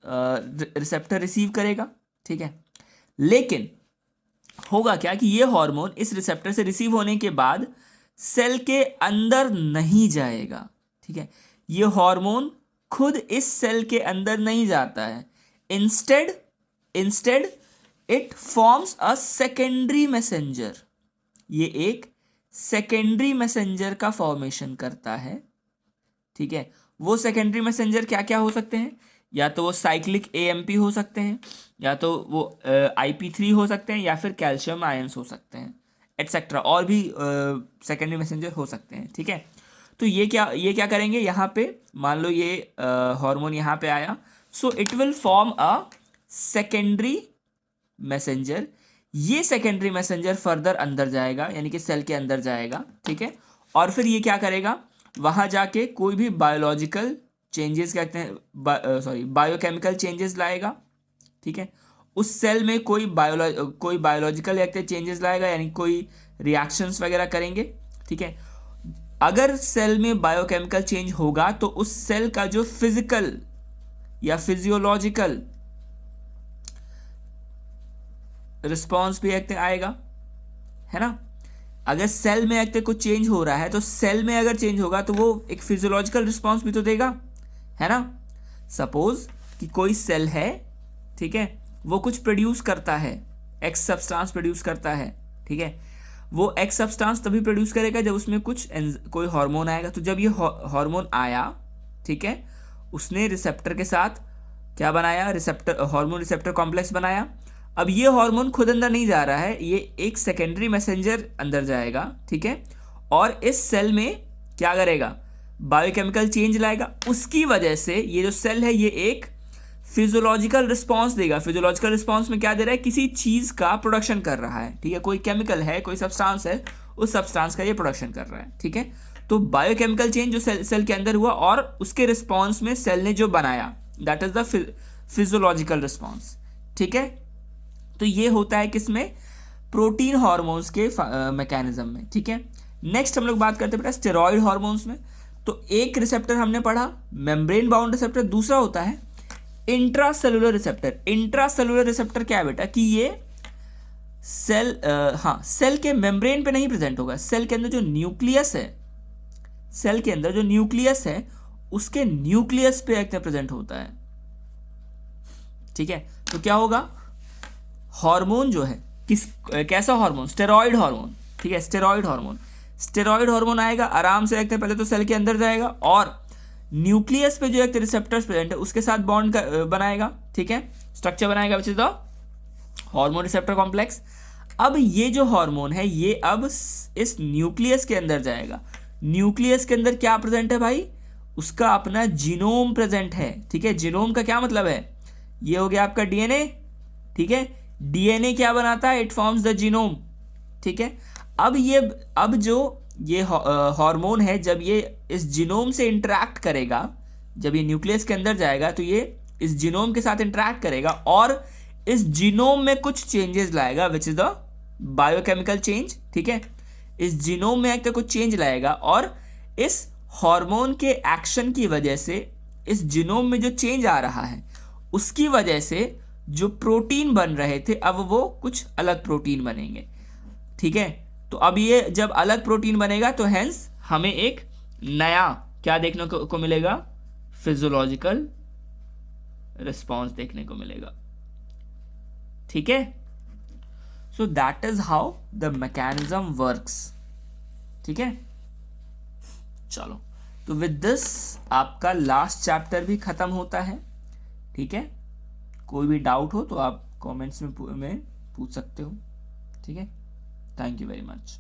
रिसेप्टर रिसीव करेगा। ठीक है, लेकिन होगा क्या कि ये हार्मोन इस रिसेप्टर से रिसीव होने के बाद सेल के अंदर नहीं जाएगा। ठीक है, ये हार्मोन खुद इस सेल के अंदर नहीं जाता है। Instead it forms a secondary messenger, ये एक सेकेंडरी मैसेंजर का फॉर्मेशन करता है, ठीक है। वो सेकेंडरी मैसेंजर क्या क्या हो सकते हैं, या तो वो साइक्लिक एएमपी हो सकते हैं, या तो वो IP3 हो सकते हैं, या फिर कैल्शियम आयंस हो सकते हैं, एटसेट्रा, और भी सेकेंडरी मैसेंजर हो सकते हैं, ठीक है। तो ये क्या करेंगे, यहाँ पे मान लो ये हार्मोन यहाँ पे आया, so it will form a secondary messenger. ये सेकेंडरी मैसेंजर फर्दर अंदर जाएगा, यानी कि सेल के अंदर जाएगा, ठीक है। और फिर ये क्या करेगा, वहाँ जाके कोई भी बायोलॉजिकल चेंजेस कहते हैं, बायोकेमिकल चेंजेस लाएगा, ठीक है। उस सेल में कोई बायोलॉजिकल चेंजेस लाएगा, यानी कोई रिएक्शंस वगैरह करेंगे, ठीक है। अगर सेल में बायोकेमिकल चेंज होगा तो उस सेल का जो फिजिकल या फिजियोलॉजिकल रिस्पॉन्स भी आएगा, है ना। अगर सेल में कुछ चेंज हो रहा है तो सेल में अगर चेंज होगा तो वो एक फिजियोलॉजिकल रिस्पॉन्स भी तो देगा, है ना। सपोज कि कोई सेल है, ठीक है, वो कुछ प्रोड्यूस करता है, एक्स सब्सटेंस प्रोड्यूस करता है, ठीक है। वो एक्स सब्सटेंस तभी प्रोड्यूस करेगा जब उसमें कोई हार्मोन आएगा। तो जब ये हार्मोन आया, ठीक है, उसने रिसेप्टर के साथ क्या बनाया, हार्मोन रिसेप्टर कॉम्प्लेक्स बनाया। अब ये हार्मोन खुद अंदर नहीं जा रहा है, ये एक सेकेंडरी मैसेंजर अंदर जाएगा, ठीक है। और इस सेल में क्या करेगा, बायोकेमिकल चेंज लाएगा। उसकी वजह से ये जो सेल है ये एक फिजियोलॉजिकल रिस्पॉन्स देगा। फिजियोलॉजिकल रिस्पॉन्स में क्या दे रहा है, किसी चीज का प्रोडक्शन कर रहा है, ठीक है। कोई केमिकल है, कोई सब्सटेंस है, उस सब्सटेंस का ये प्रोडक्शन कर रहा है, ठीक है। तो बायोकेमिकल चेंज जो सेल के अंदर हुआ और उसके रिस्पॉन्स में सेल ने जो बनाया, that is the physiological response, ठीक है। तो ये होता है किसमें, प्रोटीन हार्मोन्स के मैकेनिज्म में, ठीक है। नेक्स्ट हम लोग बात करते हैं बेटा स्टेरॉइड हार्मोन्स में। तो एक रिसेप्टर हमने पढ़ा मेम्ब्रेन बाउंड रिसेप्टर, दूसरा होता है इंट्रासेलुलर रिसेप्टर। इंट्रासेलुलर रिसेप्टर क्या है बेटा, कि ये सेल के मेम्ब्रेन पे नहीं प्रेजेंट होगा, सेल के अंदर जो न्यूक्लियस है, सेल के अंदर जो न्यूक्लियस है उसके न्यूक्लियस पे प्रेजेंट होता है, ठीक है। तो क्या होगा, हार्मोन जो है कैसा हार्मोन, स्टेरॉइड हार्मोन, ठीक है। स्टेरॉइड हार्मोन आएगा, आराम से पहले तो सेल के अंदर जाएगा और न्यूक्लियस पे जो रिसेप्टर्स प्रेजेंट है उसके साथ बॉन्ड बनाएगा, ठीक है, स्ट्रक्चर बनाएगा विच is the hormone receptor complex. अब ये जो हार्मोन है ये अब इस न्यूक्लियस के अंदर जाएगा। न्यूक्लियस के अंदर क्या प्रेजेंट है भाई, उसका अपना जीनोम प्रेजेंट है, ठीक है। जीनोम का क्या मतलब है, ये हो गया आपका डीएनए, ठीक है। डीएनए क्या बनाता है, इट फॉर्म्स द जीनोम, ठीक है। अब जो ये हार्मोन है जब ये इस जीनोम से इंटरैक्ट करेगा, जब ये न्यूक्लियस के अंदर जाएगा तो ये इस जीनोम के साथ इंटरैक्ट करेगा और इस जीनोम में कुछ चेंजेस लाएगा विच इज द बायोकेमिकल चेंज, ठीक है। इस जीनोम में कुछ चेंज लाएगा और इस हार्मोन के एक्शन की वजह से इस जीनोम में जो चेंज आ रहा है उसकी वजह से जो प्रोटीन बन रहे थे अब वो कुछ अलग प्रोटीन बनेंगे, ठीक है। तो अब ये जब अलग प्रोटीन बनेगा तो हेंस हमें एक नया क्या देखने को मिलेगा, फिजियोलॉजिकल रिस्पॉन्स देखने को मिलेगा, ठीक है। So that is how the mechanism works, ठीक है। चलो, तो विद दिस आपका लास्ट चैप्टर भी खत्म होता है, ठीक है। कोई भी डाउट हो तो आप कमेंट्स में पूछ सकते हो, ठीक है। Thank you very much.